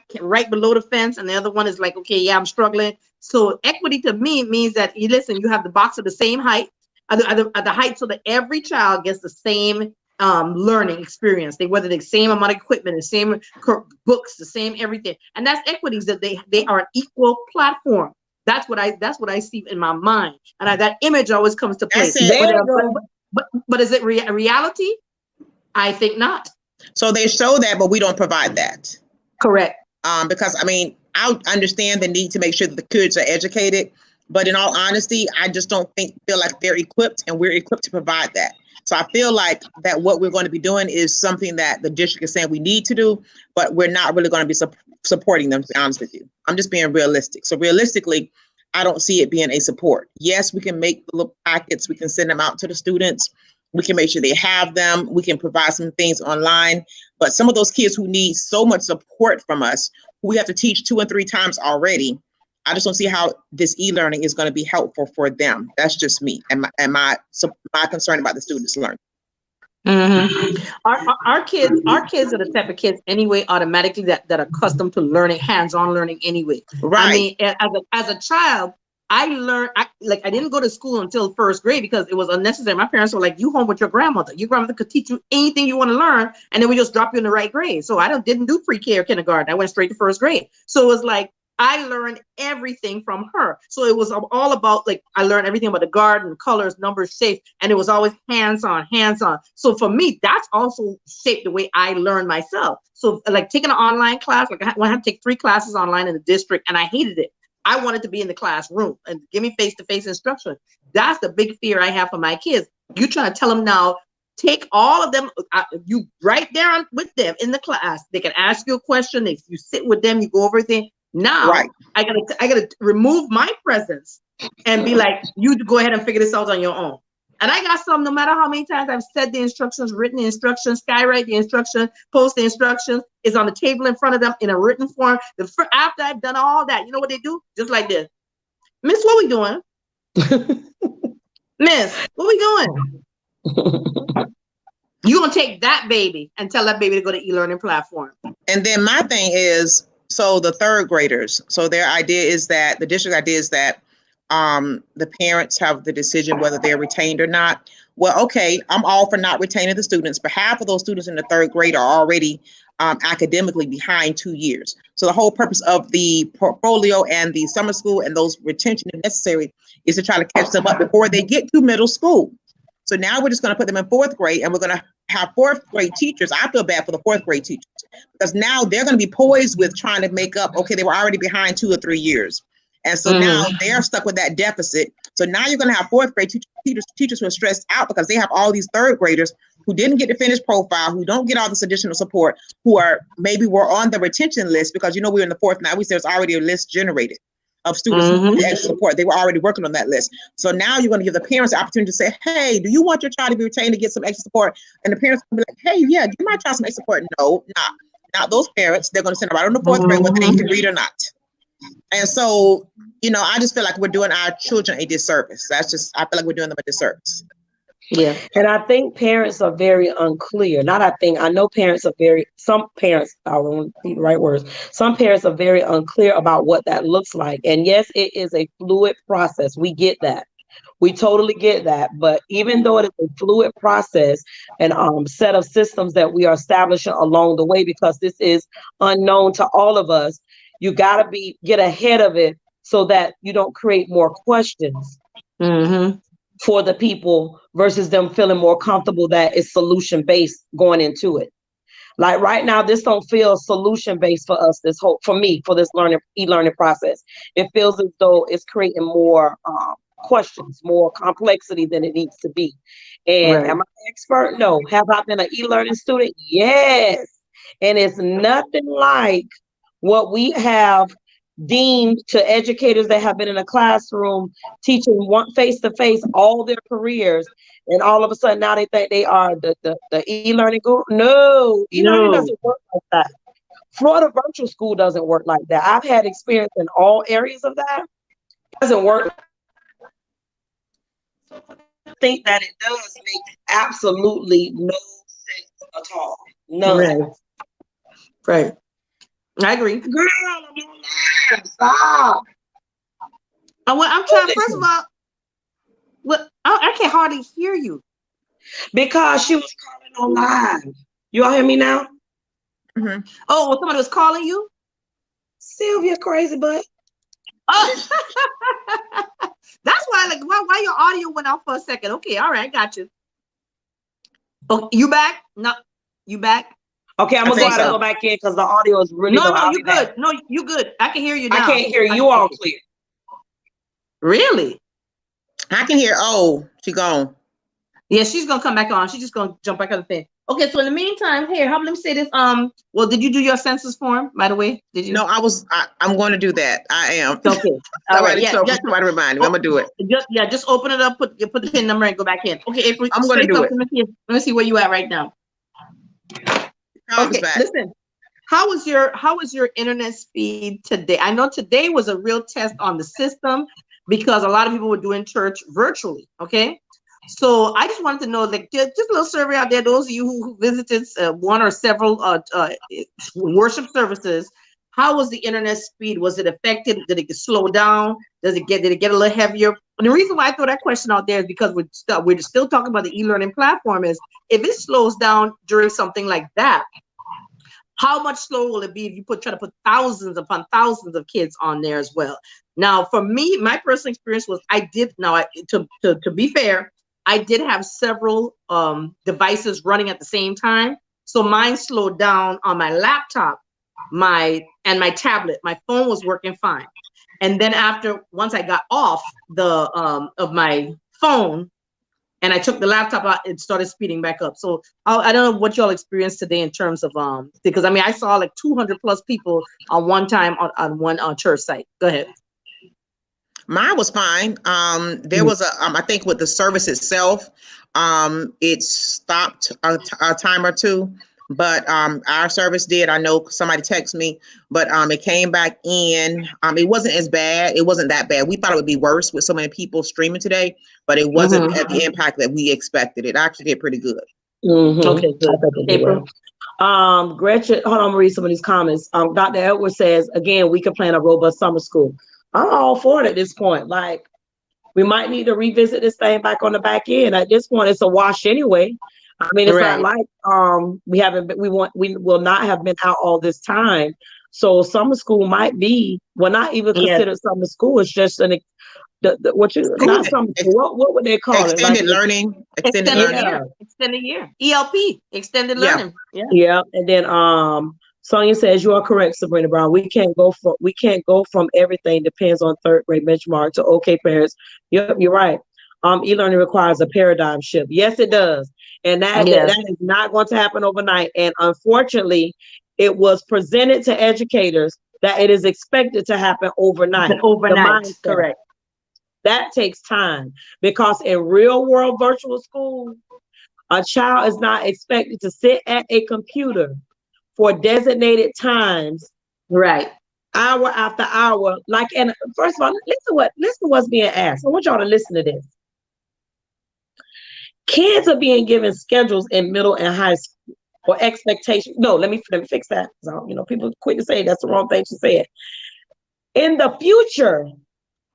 below the fence, and the other one is like, okay, yeah, I'm struggling. So equity to me means that you have the box of the same height, at the height, so that every child gets the same learning experience. Whether the same amount of equipment, the same books, the same everything, and that's equities, that they are an equal platform. That's what I see in my mind, and that image always comes to play. But is it reality? I think not. So they show that, but we don't provide that. Correct. Because I understand the need to make sure that the kids are educated, but in all honesty, I just don't feel like they're equipped, and we're equipped to provide that. So I feel like that what we're going to be doing is something that the district is saying we need to do, but we're not really going to be supporting them, to be honest with you. I'm just being realistic. So realistically, I don't see it being a support. Yes, we can make the little packets. We can send them out to the students. We can make sure they have them. We can provide some things online. But some of those kids who need so much support from us, who we have to teach 2 and 3 times already, I just don't see how this e-learning is going to be helpful for them. That's just me and my concern about the students learning. Mm-hmm. Our kids are the type of kids anyway, automatically that are accustomed to learning, hands-on learning anyway. Right. I mean, as a child, I learned, I didn't go to school until first grade because it was unnecessary. My parents were like, you home with your grandmother. Your grandmother could teach you anything you want to learn, and then we just drop you in the right grade. So I didn't do pre-K or kindergarten. I went straight to first grade. So it was like, I learned everything from her. So it was all about, I learned everything about the garden, colors, numbers, shapes, and it was always hands-on, hands-on. So for me, that's also shaped the way I learned myself. So taking an online class, I had to take 3 classes online in the district, and I hated it. I wanted to be in the classroom and give me face-to-face instruction. That's the big fear I have for my kids. You trying to tell them now, take all of them, you right there with them in the class. They can ask you a question. You sit with them, you go over everything. Now Right. I gotta remove my presence and be like, you go ahead and figure this out on your own. And I got some, no matter how many times I've said the instructions, written the instructions, skywrite the instructions, post the instructions, is on the table in front of them in a written form. After I've done all that, you know what they do? Just like this. Miss, what we doing? Miss, what we doing? You're going to take that baby and tell that baby to go to e-learning platform. And then my thing is, so the third graders, so their idea is that, the district idea is that the parents have the decision whether they're retained or not. Well, okay, I'm all for not retaining the students, but half of those students in the third grade are already academically behind 2 years. So the whole purpose of the portfolio and the summer school and those retention necessary is to try to catch them up before they get to middle school. So now we're just going to put them in fourth grade, and we're going to have fourth grade teachers. I feel bad for the fourth grade teachers because now they're going to be poised with trying to make up. Okay, they were already behind 2 or 3 years. And so now they're stuck with that deficit. So now you're going to have fourth grade teachers who are stressed out because they have all these third graders who didn't get to finish profile, who don't get all this additional support, who are maybe were on the retention list because, you know, we're in the fourth now. There's already a list generated of students who need extra support. They were already working on that list. So now you're going to give the parents the opportunity to say, hey, do you want your child to be retained to get some extra support? And the parents will be like, hey, yeah, give my child some extra support. No, not those parents. They're going to send them right on the fourth grade, whether they can read or not. And so, you know, I just feel like we're doing our children a disservice. I feel like we're doing them a disservice. Yeah. And I think parents are very unclear. I know parents are some parents, I won't see the right words. Some parents are very unclear about what that looks like. And yes, it is a fluid process. We get that. We totally get that. But even though it is a fluid process and set of systems that we are establishing along the way, because this is unknown to all of us, you got to get ahead of it so that you don't create more questions for the people versus them feeling more comfortable that it's solution-based going into it. Like right now, this don't feel solution-based for us, for me, for this e-learning process. It feels as though it's creating more questions, more complexity than it needs to be. And am I an expert? No. Have I been an e-learning student? Yes. And it's nothing like what we have deemed to educators that have been in a classroom teaching one face-to-face all their careers, and all of a sudden now they think they are the e-learning guru. No, e-learning doesn't work like that. Florida Virtual School doesn't work like that. I've had experience in all areas of that. It doesn't work. I think that it does make absolutely no sense at all. None. Right. I agree. Girl, I'm on live. Stop. I'm trying. First of all, I can hardly hear you because she was calling on live. You all hear me now? Oh, well, somebody was calling you. Sylvia, crazy butt. Oh, that's why. Like, why your audio went off for a second? Okay, all right, got you. Oh, you back? No, you back? Okay, I'm gonna go back in because the audio is really low. No, you good. No, you good. I can hear you now. I can't hear you all clear. Really? I can hear. Oh, she gone. Yeah, she's gonna come back on. She's just gonna jump back on the thing. Okay, so in the meantime, here, let me say this. Well, did you do your census form, by the way? Did you? No, I'm going to do that. I am. Okay. All right. Yeah. Somebody remind me. I'm gonna do it. Just open it up, put the pin number, and go back in. Okay, April. I'm gonna do it. Let me see where you at right now. Okay, listen. How was your internet speed today? I know today was a real test on the system because a lot of people were doing church virtually. Okay, so I just wanted to know, like, just a little survey out there. Those of you who visited one or several worship services, how was the internet speed? Was it affected? Did it get slowed down? Did it get a little heavier? And the reason why I throw that question out there is because we're still talking about the e-learning platform. Is if it slows down during something like that, how much slower will it be if you try to put thousands upon thousands of kids on there as well? Now, for me, my personal experience was to be fair, I did have several devices running at the same time, so mine slowed down on my laptop, my tablet. My phone was working fine. And then once I got off of my phone, and I took the laptop out, it started speeding back up. So I don't know what y'all experienced today in terms of because I mean I saw like 200 plus people on one time on one church site. Go ahead. Mine was fine. There was I think with the service itself, it stopped a time or two, but our service did. I know somebody texted me, but it came back in. It wasn't as bad. It wasn't that bad. We thought it would be worse with so many people streaming today, but it wasn't at the impact that we expected. It actually did pretty good. Okay, good. April. Gretchen, hold on, I'm gonna read some of these comments. Dr. Edwards says, again, we can plan a robust summer school. I'm all for it at this point. Like, we might need to revisit this thing back on the back end. At this point, it's a wash anyway. I mean, it's not like we will not have been out all this time. So summer school might be, well, not even considered summer school. It's just an what would they call it? Extended learning. Extended learning. Extended year. ELP. Extended learning. Yeah. And then Sonia says, you are correct, Sabrina Brown. We can't go from everything depends on third grade benchmark to okay parents. Yep, you're right. E-learning requires a paradigm shift. Yes, it does. And that is not going to happen overnight. And unfortunately, it was presented to educators that it is expected to happen overnight. Correct. That takes time because in real world virtual school, a child is not expected to sit at a computer for designated times, right? Hour after hour. Like, and first of all, listen to what's being asked. I want y'all to listen to this. Kids are being given schedules in middle and high school or expectations. No, let me fix that. So, people quick to say that's the wrong thing to say. In the future,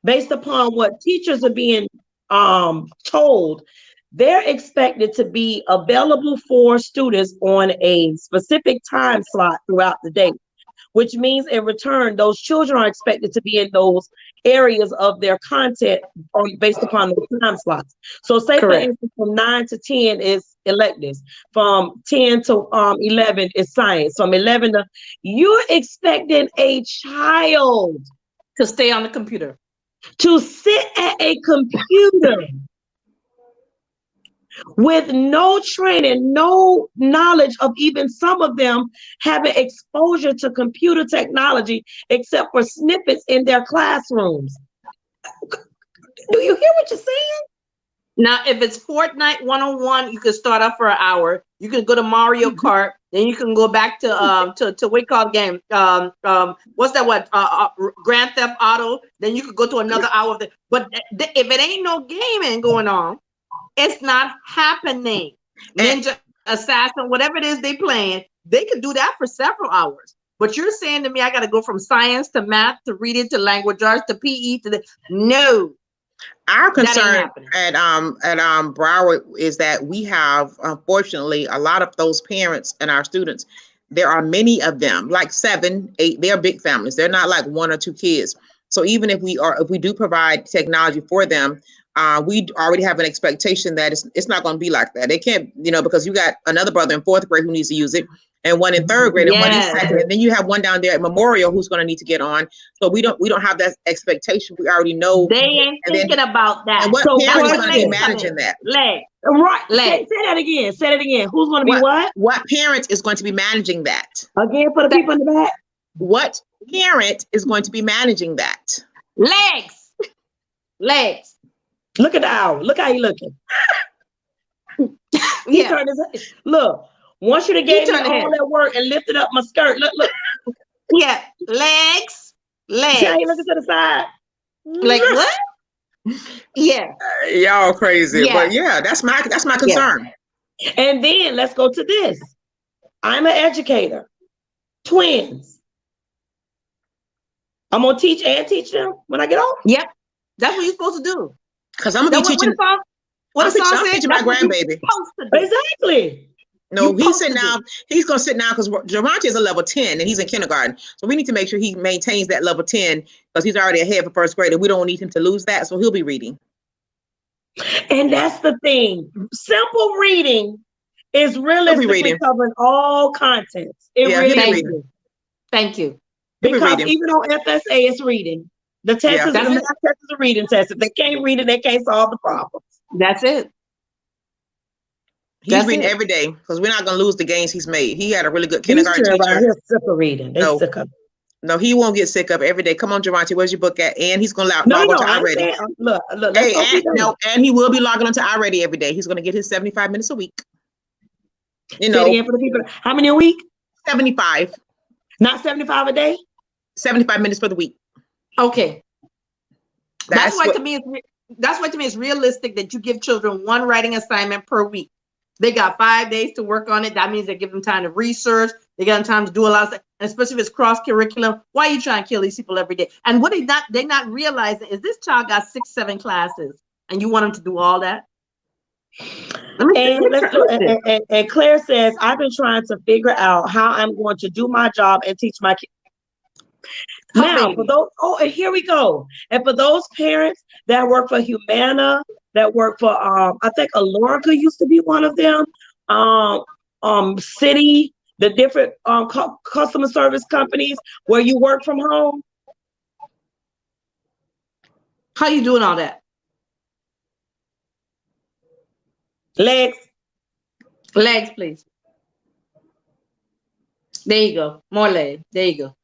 based upon what teachers are being told, they're expected to be available for students on a specific time slot throughout the day, which means in return, those children are expected to be in those areas of their content based upon the time slots. So say, for instance, from 9 to 10 is electives. From 10 to 11 is science. From 11 to, you're expecting a child to stay on the computer, to sit at a computer with no training, no knowledge of even some of them having exposure to computer technology, except for snippets in their classrooms. Do you hear what you're saying? Now, if it's Fortnite 101, you can start off for an hour. You can go to Mario Kart, then you can go back to what you call game. What's that? Grand Theft Auto. Then you could go to another hour of it. But if it ain't no gaming going on, it's not happening. Ninja Assassin, whatever it is they playing, they could do that for several hours. But you're saying to me, I got to go from science to math to reading to language arts to PE to no. Our concern at Broward is that we have, unfortunately, a lot of those parents and our students. There are many of them, like 7, 8. They're big families. They're not like 1 or 2 kids. So even if we do provide technology for them, we already have an expectation that it's not going to be like that. They can't, because you got another brother in 4th grade who needs to use it, and one in 3rd grade, and one in 2nd, and then you have one down there at Memorial who's going to need to get on. So we don't have that expectation. We already know they ain't thinking about that. And what parent is going to be managing that? Say that again. Say it again. Who's going to be what? What parent is going to be managing that? Again, for the people in the back. What parent is going to be managing that? Legs. Look at the hour. Look how he looking. Look. Once you gave me all that work and lifted up my skirt, look. Yeah, legs. See how you looking to the side? Like what? Yeah. Y'all crazy, but that's my concern. Yeah. And then let's go to this. I'm an educator. Twins. I'm gonna teach them when I get off. Yep, that's what you're supposed to do. Because I'm gonna be teaching. What the song said? Teaching my grandbaby. Exactly. No, he's sitting down. He's gonna sit down because Geronte is a level 10 and he's in kindergarten. So we need to make sure he maintains that level 10 because he's already ahead for 1st grade, and we don't need him to lose that. So he'll be reading. And that's the thing. Simple reading is realistically covering all contents. It really is. Thank you. Because even on FSA, it's reading. The math test is a reading test. If they can't read it, they can't solve the problem. That's it. He's reading every day because we're not going to lose the gains he's made. He had a really good These kindergarten children teacher. around here sick of reading. They No. sick of. No, he won't get sick of every day. Come on, Geronti, where's your book at? And he's going to log on to iReady. Look, let's go see them. And he will be logging on to iReady every day. He's going to get his 75 minutes a week. You know, say it again for the people. How many a week? 75. Not 75 a day? 75 minutes for the week. Okay. That's why to me it's realistic that you give children one writing assignment per week. They got 5 days to work on it. That means they give them time to research. They got time to do a lot of stuff, and especially if it's cross curriculum. Why are you trying to kill these people every day? And what they're not realizing is this child got 6-7 classes, and you want them to do all that. And Claire says, I've been trying to figure out how I'm going to do my job and teach my kids. Now, for those, and here we go. And for those parents that work for Humana, that work for, I think Alorica used to be one of them, City, the different customer service companies where you work from home. How you doing all that? Legs, please. There you go. More legs. There you go.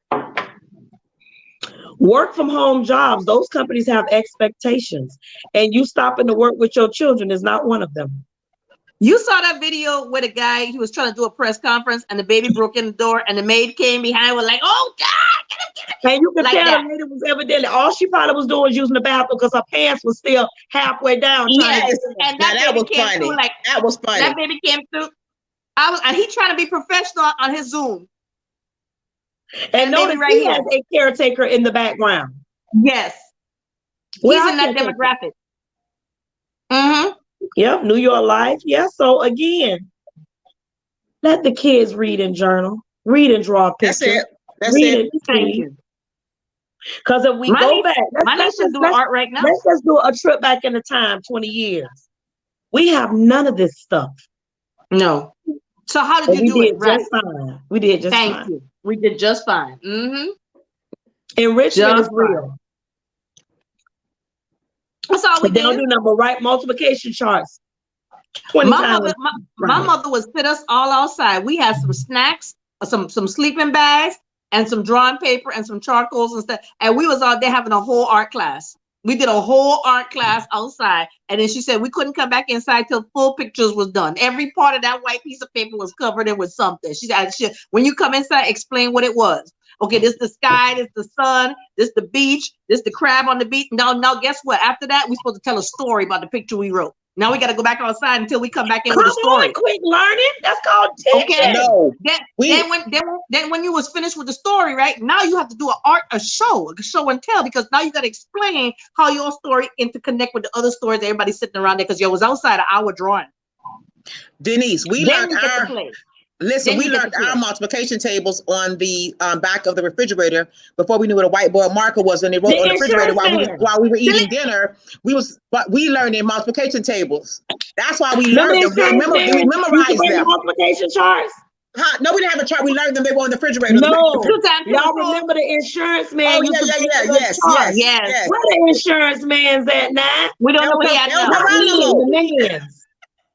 Work from home jobs, those companies have expectations, and you stopping to work with your children is not one of them. You saw that video where the guy, he was trying to do a press conference and the baby broke in the door and the maid came behind with like, oh God, get him. And you can like tell that. the lady was evidently, all she probably was doing was using the bathroom because her pants was still halfway down. Yes, and that was came funny. through like, that was funny. That baby came through. And he trying to be professional on his Zoom. And notice right he here has a caretaker in the background. Yes. He's in that demographic. Mm-hmm. Yep, New York Life. Yeah, so again, let the kids read and journal, read and draw pictures. That's it. That's read it. Thank you. Because if we go back, let's just do art right now. Let's just do a trip back in the time, 20 years. We have none of this stuff. No. So how did you do it? Right. Just fine. We did just fine. Thank you. We did just fine. Mm-hmm. Enrichment is real. That's all we did. They don't do number right multiplication charts. My mother would sit us all outside. We had some snacks, some sleeping bags, and some drawing paper and some charcoals and stuff. And we was out there having a whole art class. We did a whole art class outside. And then she said we couldn't come back inside till full pictures was done. Every part of that white piece of paper was covered in with something. She said, when you come inside, explain what it was. Okay, this the sky, this the sun, this the beach, this the crab on the beach. Now, guess what? After that, we're supposed to tell a story about the picture we wrote. Now we got to go back outside until we come back in with a story. On, quick learning. That's called teaching. Okay. No. Then when you was finished with the story, right? Now you have to do a show and tell, because now you got to explain how your story interconnect with the other stories. Everybody sitting around there because you was outside an hour drawing. Denise, we learned our multiplication tables on the back of the refrigerator before we knew what a whiteboard marker was, and they wrote on the refrigerator while we were eating dinner. We learned in multiplication tables. That's why we learned them. We memorized them. Multiplication charts. No, we didn't have a chart. We learned them. They were on the refrigerator. No, y'all remember the insurance man? Oh, yes. Where the insurance man's at now? We don't know where he at now. Millions.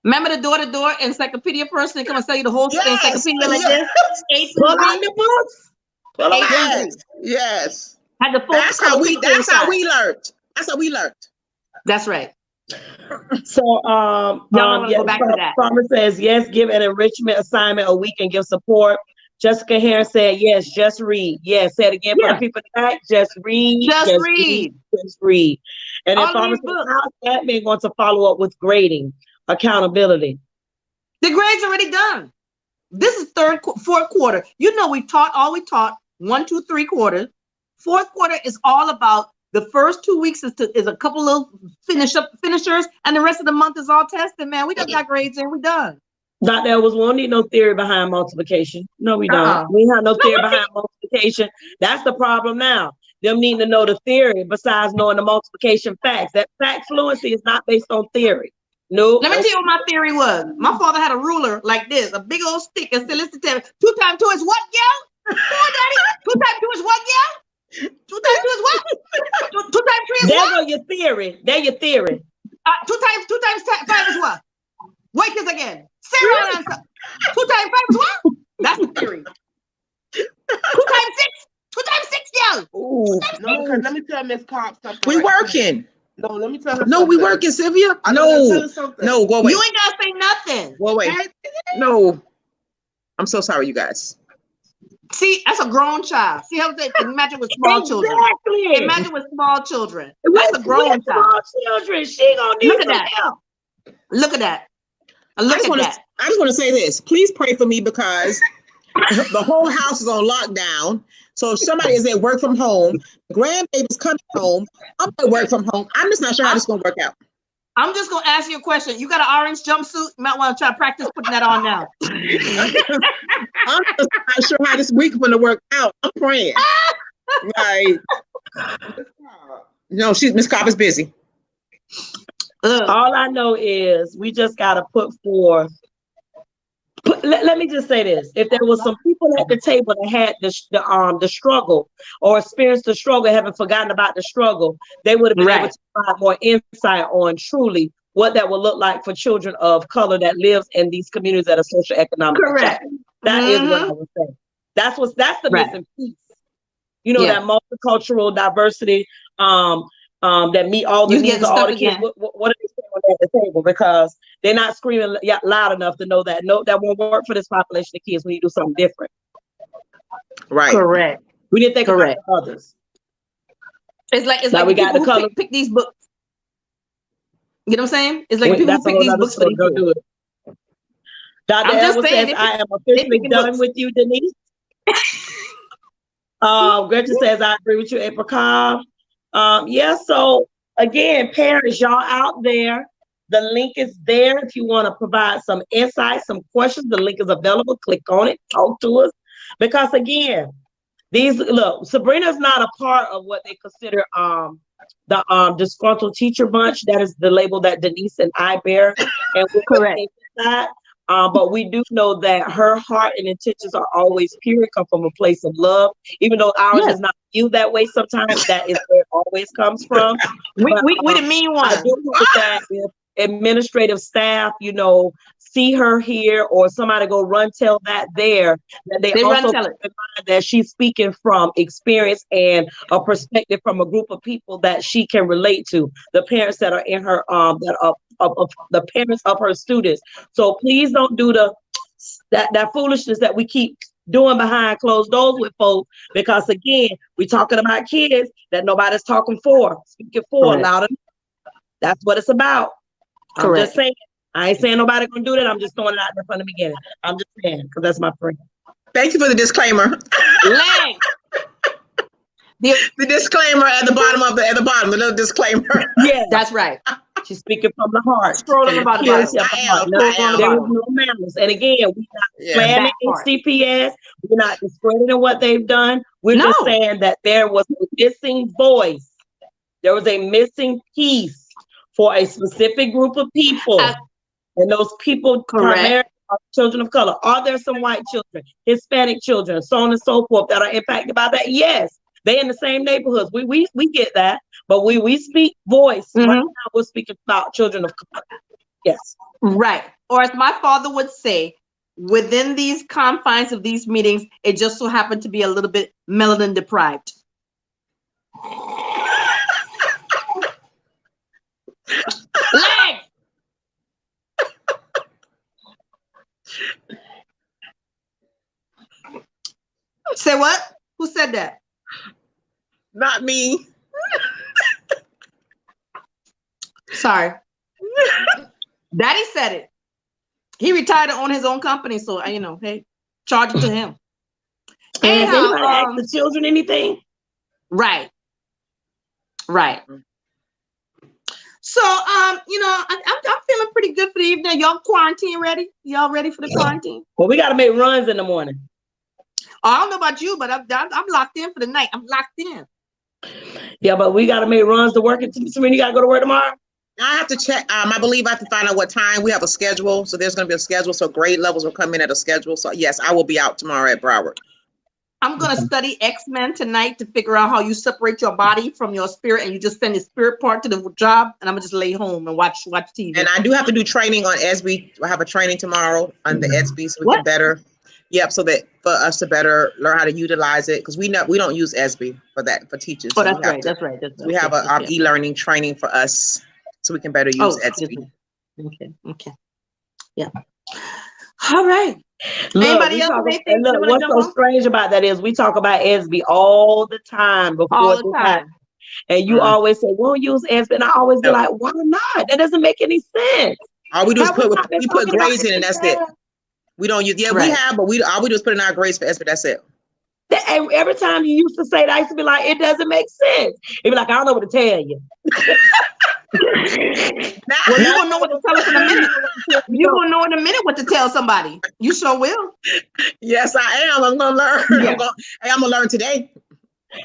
Remember the door-to-door encyclopedia person that come and sell you the whole encyclopedia like this? Pull out the books. Pull them out. Yes. Had the That's how we learned. That's how we learned. That's right. So go back to that. Farmer says yes, give an enrichment assignment a week and give support. Jessica Harris said yes, just read. Yes, say it again for the people back. Just read. Just read. And then Farmer says, how's admin going to follow up with grading? Accountability. The grade's already done. This is fourth quarter. You know, we taught 1, 2, 3 quarters. Fourth quarter is all about the first 2 weeks is a couple of finishers, and the rest of the month is all testing, man. We just got grades in, we done. Dr. Elvis, we don't need no theory behind multiplication. No, we don't. We have no theory behind multiplication. That's the problem now. Them needing to know the theory besides knowing the multiplication facts. That fact fluency is not based on theory. No. Let me tell you what my theory was. My father had a ruler like this, a big old stick, and said, listen to me, 2 times 2 is what, yo? 4, Daddy? 2 times 2 is what, yo? 2 times 2 is what? 2 times 3 is what? There your theory. 2 times 5 is what? Wait kids again. Say right answer. 2 times 5 is what? That's the theory. 2 times 6. 2 times 6, y'all. Ooh, No, because let me tell Miss Cobb something. we right working. quick. No, let me tell her No, something. we working, Sylvia. I know, let me tell No, her something. no, go away. You ain't gotta say nothing. Go away. Hey, No. I'm so sorry, you guys. See, that's a grown child. See how they imagine with small children. Exactly. Imagine with small children. With That's a grown small child. children, she gonna need Look at some that. help. Look at that. And look at that. I just want to say this. Please pray for me because the whole house is on lockdown. So if somebody is at work from home, grandbaby's coming home, I'm at work from home. I'm just not sure how this is going to work out. I'm just gonna ask you a question. You got an orange jumpsuit? You might want to try to practice putting that on now. I'm just not sure how this week is going to work out. I'm praying. Like, no, Miss Cobb is busy. All I know is we just gotta put forth. Let me just say this: if there was some people at the table that had the struggle or experienced the struggle, haven't forgotten about the struggle, they would have been able to provide more insight on truly what that would look like for children of color that lives in these communities that are socioeconomic. Correct. That is what I would say. That's the missing piece. You know, that multicultural diversity. That meet all the needs of all the kids. What are they saying at the table? Because they're not screaming loud enough to know that that won't work for this population of kids. We need to do something different. Right. Correct. We didn't think about the others. It's like we got the color. Pick these books. You know what I'm saying? It's like people who pick these books for these do it. Dr. Edwards says, I am officially done with you, Denise. Gretchen says, I agree with you, April. So again, parents, y'all out there, the link is there. If you want to provide some insights, some questions, the link is available. Click on it, talk to us. Because again, Sabrina's not a part of what they consider the disgruntled teacher bunch. That is the label that Denise and I bear. And we're correct. But we do know that her heart and intentions are always pure, come from a place of love, even though ours is not viewed that way sometimes. That is where it always comes from. We the mean one. I do hope that if administrative staff, see her here or somebody go run tell that there, that they also keep in mind that she's speaking from experience and a perspective from a group of people that she can relate to, the parents that are in her that are of the parents of her students. So please don't do that foolishness that we keep doing behind closed doors with folks, because again, we're talking about kids that nobody's speaking for loud enough. That's what it's about. I'm just saying. I ain't saying nobody gonna do that. I'm just throwing it out there from the beginning. I'm just saying, because that's my friend. Thank you for the disclaimer. Lang. The disclaimer at the bottom the little disclaimer. Yeah, that's right. She's speaking from the heart. Scrolling about the bottom. There is no malice. And again, we're not slamming CPS. We're not discrediting what they've done. We're just saying that there was a missing voice. There was a missing piece for a specific group of people. And those people primarily are children of color. Are there some white children, Hispanic children, so on and so forth, that are impacted by that? Yes. They in the same neighborhoods. We get that, but we speak voice. Right now, we're speaking about children of color. Yes. Right. Or as my father would say, within these confines of these meetings, it just so happened to be a little bit melanin deprived. Leg. Say what? Who said that? Not me. Sorry. Daddy said it. He retired to own his own company, so hey, charge it to him. And has anybody asked the children anything? Right. So I'm feeling pretty good for the evening. Y'all quarantine ready? Y'all ready for the quarantine? Well, we got to make runs in the morning. I don't know about you, but I'm locked in for the night. I'm locked in. Yeah, but we got to make runs to work. Serena, you got to go to work tomorrow? I have to check. I believe I have to find out what time. We have a schedule. So there's going to be a schedule. So grade levels will come in at a schedule. So yes, I will be out tomorrow at Broward. I'm gonna study X-Men tonight to figure out how you separate your body from your spirit, and you just send the spirit part to the job. And I'm gonna just lay home and watch TV. And I do have to do training on SB. I have a training tomorrow on the SB, so we can better. Yep, so that for us to better learn how to utilize it, because we don't use SB for teachers. Oh, so that's right. That's right. We have a e-learning training for us, so we can better use SB. Okay. Yeah. All right. Look, Anybody else? What's so strange about that is we talk about SB all the time before this happens. And you always say, "Won't use SB," and I always be like, "Why not? That doesn't make any sense." All we do is put grades in, and that's it. We don't use. Yeah, right. We have, but all we do is put in our grades for SB. That's it. Every time you used to say that, I used to be like, "It doesn't make sense." It'd be like, "I don't know what to tell you." Well, you gonna know what to tell us in a minute. You gonna know in a minute what to tell somebody. You sure will. Yes, I am. I'm gonna learn. Yeah. I'm gonna learn today.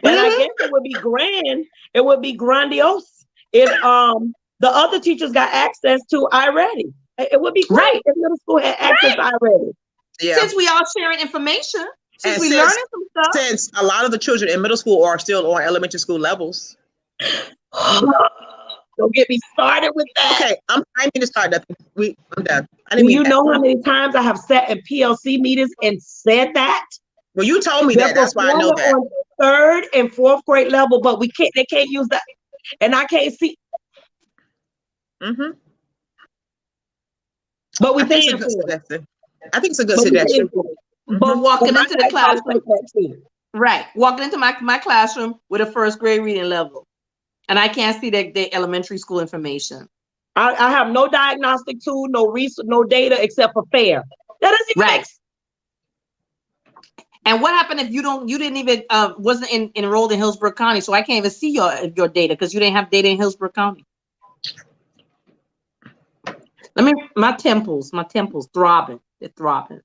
And I guess it would be grand. It would be grandiose if the other teachers got access to iReady. It would be great if middle school had access to iReady. Yeah. Since we all sharing information, since we learning some stuff. Since a lot of the children in middle school are still on elementary school levels. Don't get me started with that. Okay, I need to start nothing. I'm done. Do you know how many times I have sat in PLC meetings and said that? Well, you told me that. That's why I know that. On third and fourth grade level, but they can't use that, and I can't see. Mm-hmm. But we think I think it's a good suggestion. But walking into the classroom, right? Walking into my classroom with a first grade reading level. And I can't see the elementary school information. I have no diagnostic tool, no research, no data except for FAIR. That doesn't even make sense. And what happened if you didn't even wasn't enrolled in Hillsborough County? So I can't even see your data because you didn't have data in Hillsborough County. My temples throbbing. They're throbbing.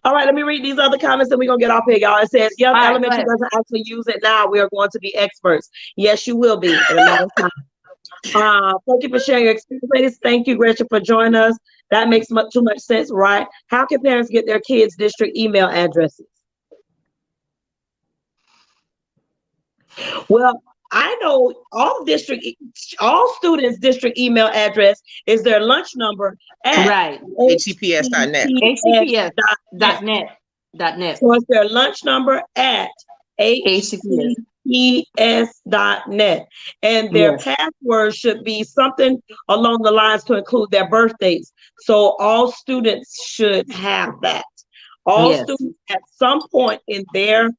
All right, let me read these other comments and we're going to get off here, y'all. It says, "Yep, elementary doesn't actually use it now. We are going to be experts." Yes, you will be. Thank you for sharing your experience, ladies. Thank you, Gretchen, for joining us. That makes too much sense, right? How can parents get their kids' district email addresses? Well, I know all students' district email address is their lunch number at HCPS.net. HCPS.net. So it's their lunch number at HCPS.net. And their password should be something along the lines to include their birthdays. So all students should have that. All students at some point in their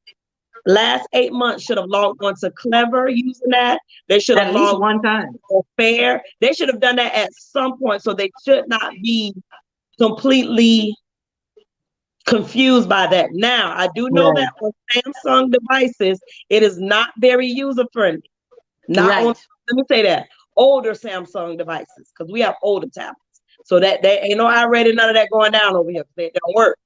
last 8 months should have logged on to Clever using that. They should have logged one time. Or Fair. They should have done that at some point. So they should not be completely confused by that. Now, I do know that on Samsung devices, it is not very user friendly. Let me say that. Older Samsung devices, because we have older tablets. So that they ain't no iReady, none of that going down over here. They don't work.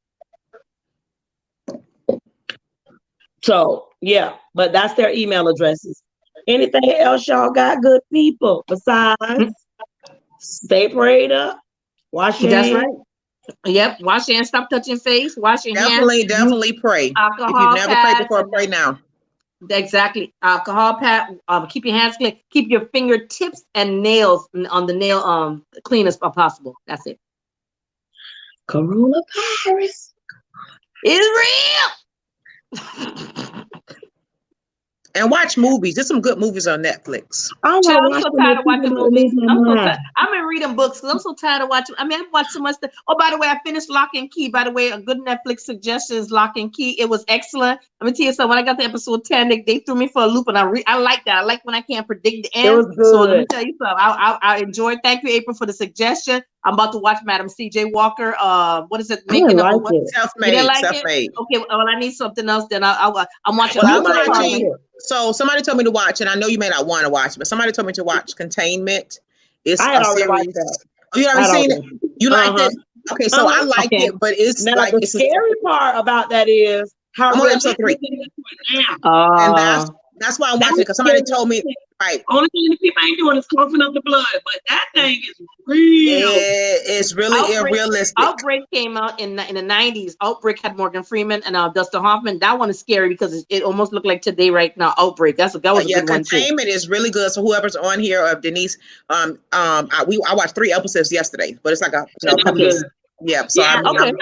So yeah, but that's their email addresses. Anything else y'all got, good people? Besides, stay prayed up, wash your hands. That's right. Yep, wash your hands, stop touching face, wash your hands. Definitely pray. Alcohol if you've never prayed before, pray now. Exactly. Alcohol pad, keep your hands clean, keep your fingertips and nails on the nail clean as possible. That's it. Coronavirus is real. And watch movies. There's some good movies on Netflix. I'm so tired of watching movies. I've been reading books because I'm so tired of watching. I mean, I've watched so much stuff. Oh, by the way, I finished Lock and Key. By the way, a good Netflix suggestion is Lock and Key. It was excellent. Let me tell you something. When I got to episode 10, they threw me for a loop, and I like that. I like when I can't predict the end. It was good. So let me tell you something. I enjoyed. Thank you, April, for the suggestion. I'm about to watch Madam C.J. Walker. What is it? Making up Self-made. Self-made. Okay. Well, I need something else. Then I'm watching. So somebody told me to watch, and I know you may not want to watch, but somebody told me to watch Containment. It's I had already watched that. Oh, you already seen it? You liked it? Okay, so I liked it, but it's now, like the scary part about that is how I'm on episode 3. And That's why I'm watching it, because somebody told me, right. Only thing the people ain't doing is coughing up the blood, but that thing is real. It's really unrealistic. Outbreak came out in the 90s. Outbreak had Morgan Freeman and Dustin Hoffman. That one is scary because it almost looked like today right now. Outbreak. That was a good one too. Containment is really good. So whoever's on here, Denise, I watched 3 episodes yesterday, but it's like a piece. Yeah. So I'm okay. a little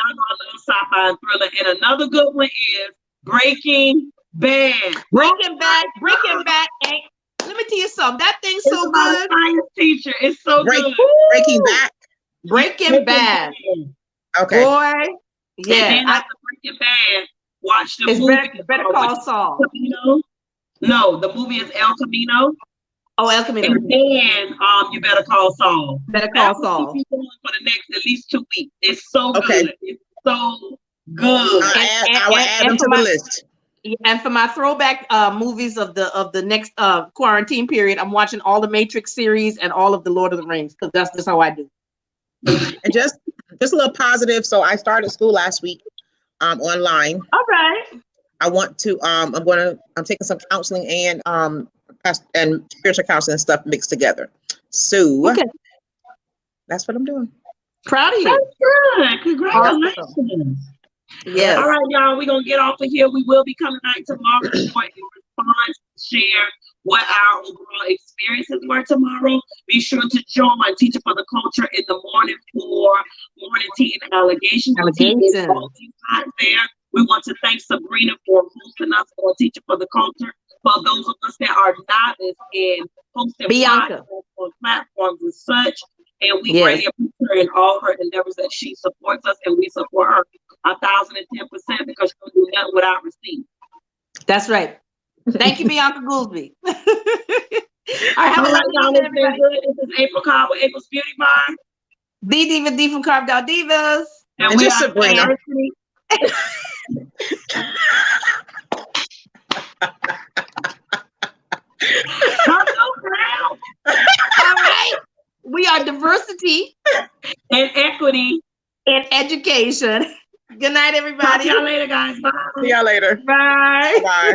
sci-fi and thriller, and another good one is Breaking Bad. Breaking Bad. Let me tell you something. That thing's so good. Science teacher, it's so good. Breaking Bad. Breaking Bad. Okay. Boy, yeah. And then after Breaking Bad, watch the movie. Better Call Saul. No, the movie is El Camino. Oh, El Camino. And then you Better Call Saul. Better Call Saul. For the next at least 2 weeks. It's so good. It's so good. I will add them to the list. And for my throwback movies of the next quarantine period, I'm watching all the Matrix series and all of the Lord of the Rings, because that's just how I do. And just a little positive. So I started school last week online. All right. I want to I'm taking some counseling and spiritual counseling and stuff mixed together. So that's what I'm doing. Proud of you. That's good. Congratulations. Awesome. Yes. All right, y'all, we're going to get off of here. We will be coming back tomorrow for a response, share what our overall experiences were tomorrow. Be sure to join Teacher for the Culture in the morning for morning tea and allegations. There. We want to thank Sabrina for hosting us on Teacher for the Culture. For those of us that are novice and hosting Bianca on platforms and such, and we greatly appreciate her in all her endeavors that she supports us, and we support her 1,010% because she'll do nothing without receipt. That's right. Thank you, Bianca Goolsby. All right, have a lovely day, everybody. This is April Cobb with April's Beauty Bar. The Diva D from Carved Out Divas. And we are Sabrina. All right. We are Diversity and Equity in Education. Good night, everybody. See y'all later, guys. Bye. See y'all later. Bye. Bye.